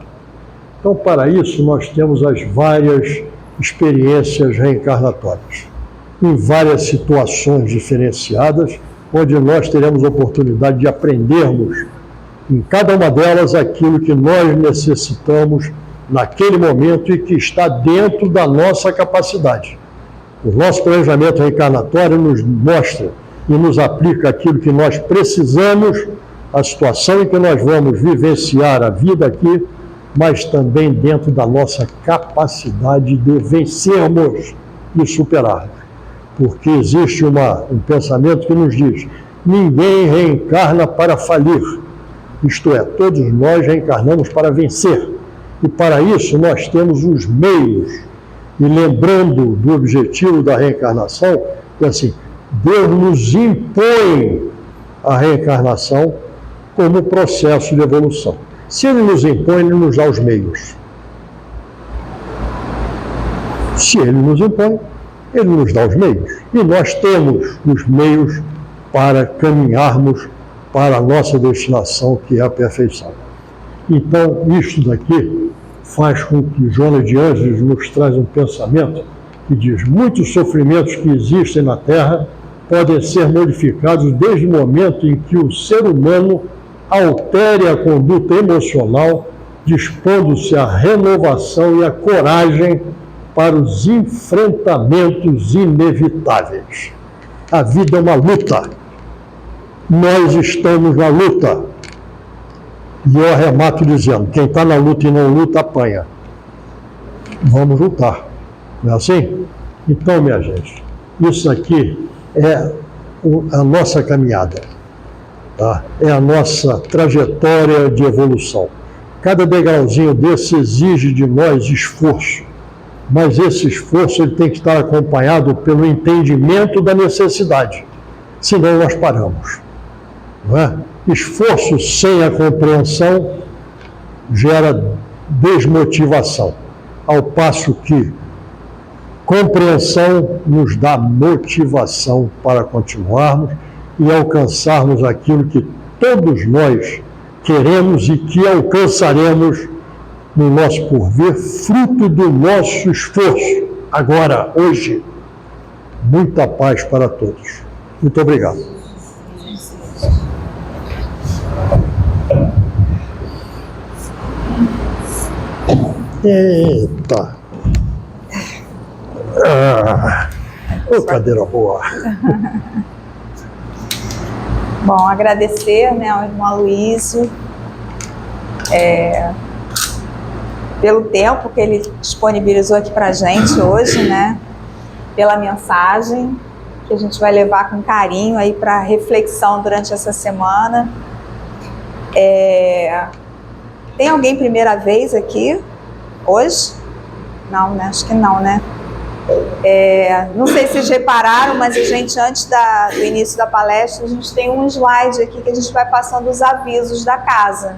S2: Então, para isso, nós temos as várias experiências reencarnatórias, em várias situações diferenciadas, onde nós teremos a oportunidade de aprendermos em cada uma delas aquilo que nós necessitamos naquele momento e que está dentro da nossa capacidade. O nosso planejamento reencarnatório nos mostra e nos aplica aquilo que nós precisamos, a situação em que nós vamos vivenciar a vida aqui, mas também dentro da nossa capacidade de vencermos e superarmos. Porque existe um pensamento que nos diz: ninguém reencarna para falir. Isto é, todos nós reencarnamos para vencer. E para isso nós temos os meios. E lembrando do objetivo da reencarnação, que assim, Deus nos impõe a reencarnação como processo de evolução. Se Ele nos impõe, Ele nos dá os meios. Se Ele nos impõe, Ele nos dá os meios. E nós temos os meios para caminharmos para a nossa destinação, que é a perfeição. Então, isto daqui faz com que Joana de Ângeles nos traz um pensamento que diz: muitos sofrimentos que existem na Terra podem ser modificados desde o momento em que o ser humano altere a conduta emocional, dispondo-se à renovação e à coragem para os enfrentamentos inevitáveis. A vida é uma luta. Nós estamos na luta. E eu arremato dizendo: quem está na luta e não luta, apanha. Vamos lutar. Não é assim? Então, minha gente, isso aqui é a nossa caminhada. Tá? É a nossa trajetória de evolução. Cada degrauzinho desse exige de nós esforço. Mas esse esforço ele tem que estar acompanhado pelo entendimento da necessidade. Senão nós paramos. Não é? Esforço sem a compreensão gera desmotivação, ao passo que compreensão nos dá motivação para continuarmos e alcançarmos aquilo que todos nós queremos e que alcançaremos no nosso porvir, fruto do nosso esforço. Agora, hoje, muita paz para todos. Muito obrigado. Eita! Cadeira boa!
S1: Bom, agradecer, né, ao irmão Aloysio pelo tempo que ele disponibilizou aqui para a gente hoje, né, pela mensagem que a gente vai levar com carinho aí para reflexão durante essa semana. Tem alguém primeira vez aqui hoje? Não, né? Acho que não, né? Não sei se vocês repararam, mas a gente, antes do início da palestra, a gente tem um slide aqui que a gente vai passando os avisos da casa.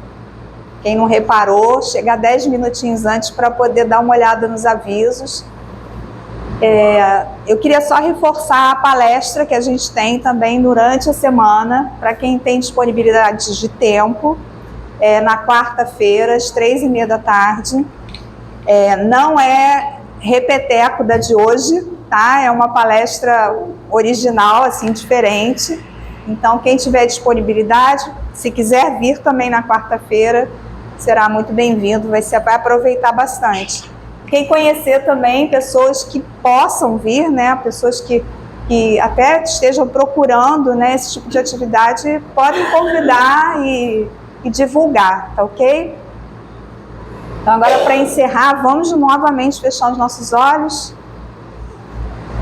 S1: Quem não reparou, chega 10 minutinhos antes para poder dar uma olhada nos avisos. Eu queria só reforçar a palestra que a gente tem também durante a semana, para quem tem disponibilidade de tempo, na quarta-feira, às 3h30 da tarde. Não é repeteco da de hoje, tá? É uma palestra original, assim, diferente. Então, quem tiver disponibilidade, se quiser vir também na quarta-feira, será muito bem-vindo, vai aproveitar bastante. Quem conhecer também pessoas que possam vir, né? Pessoas que até estejam procurando, né, esse tipo de atividade, podem convidar e divulgar, tá ok? Então, agora, para encerrar, vamos novamente fechar os nossos olhos.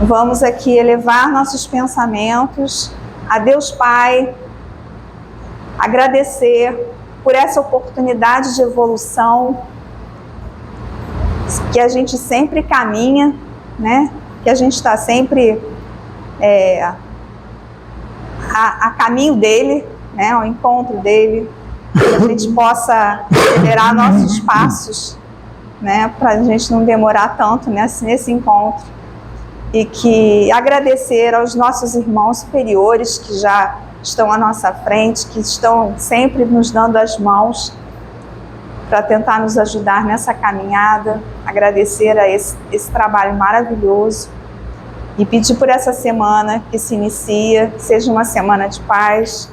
S1: Vamos aqui elevar nossos pensamentos a Deus Pai, agradecer por essa oportunidade de evolução que a gente sempre caminha, né? Que a gente está sempre a caminho dele, né? Ao encontro dele. Que a gente possa acelerar nossos passos né, para a gente não demorar tanto nesse encontro, e que agradecer aos nossos irmãos superiores que já estão à nossa frente, que estão sempre nos dando as mãos para tentar nos ajudar nessa caminhada, agradecer a esse trabalho maravilhoso e pedir por essa semana que se inicia, que seja uma semana de paz,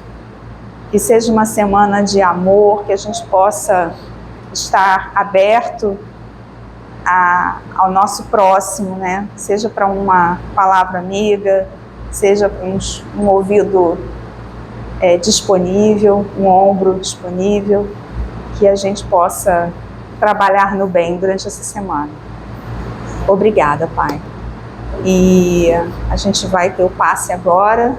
S1: que seja uma semana de amor, que a gente possa estar aberto ao nosso próximo, né? Seja para uma palavra amiga, seja para um ouvido disponível, um ombro disponível, que a gente possa trabalhar no bem durante essa semana. Obrigada, Pai. E a gente vai ter o passe agora.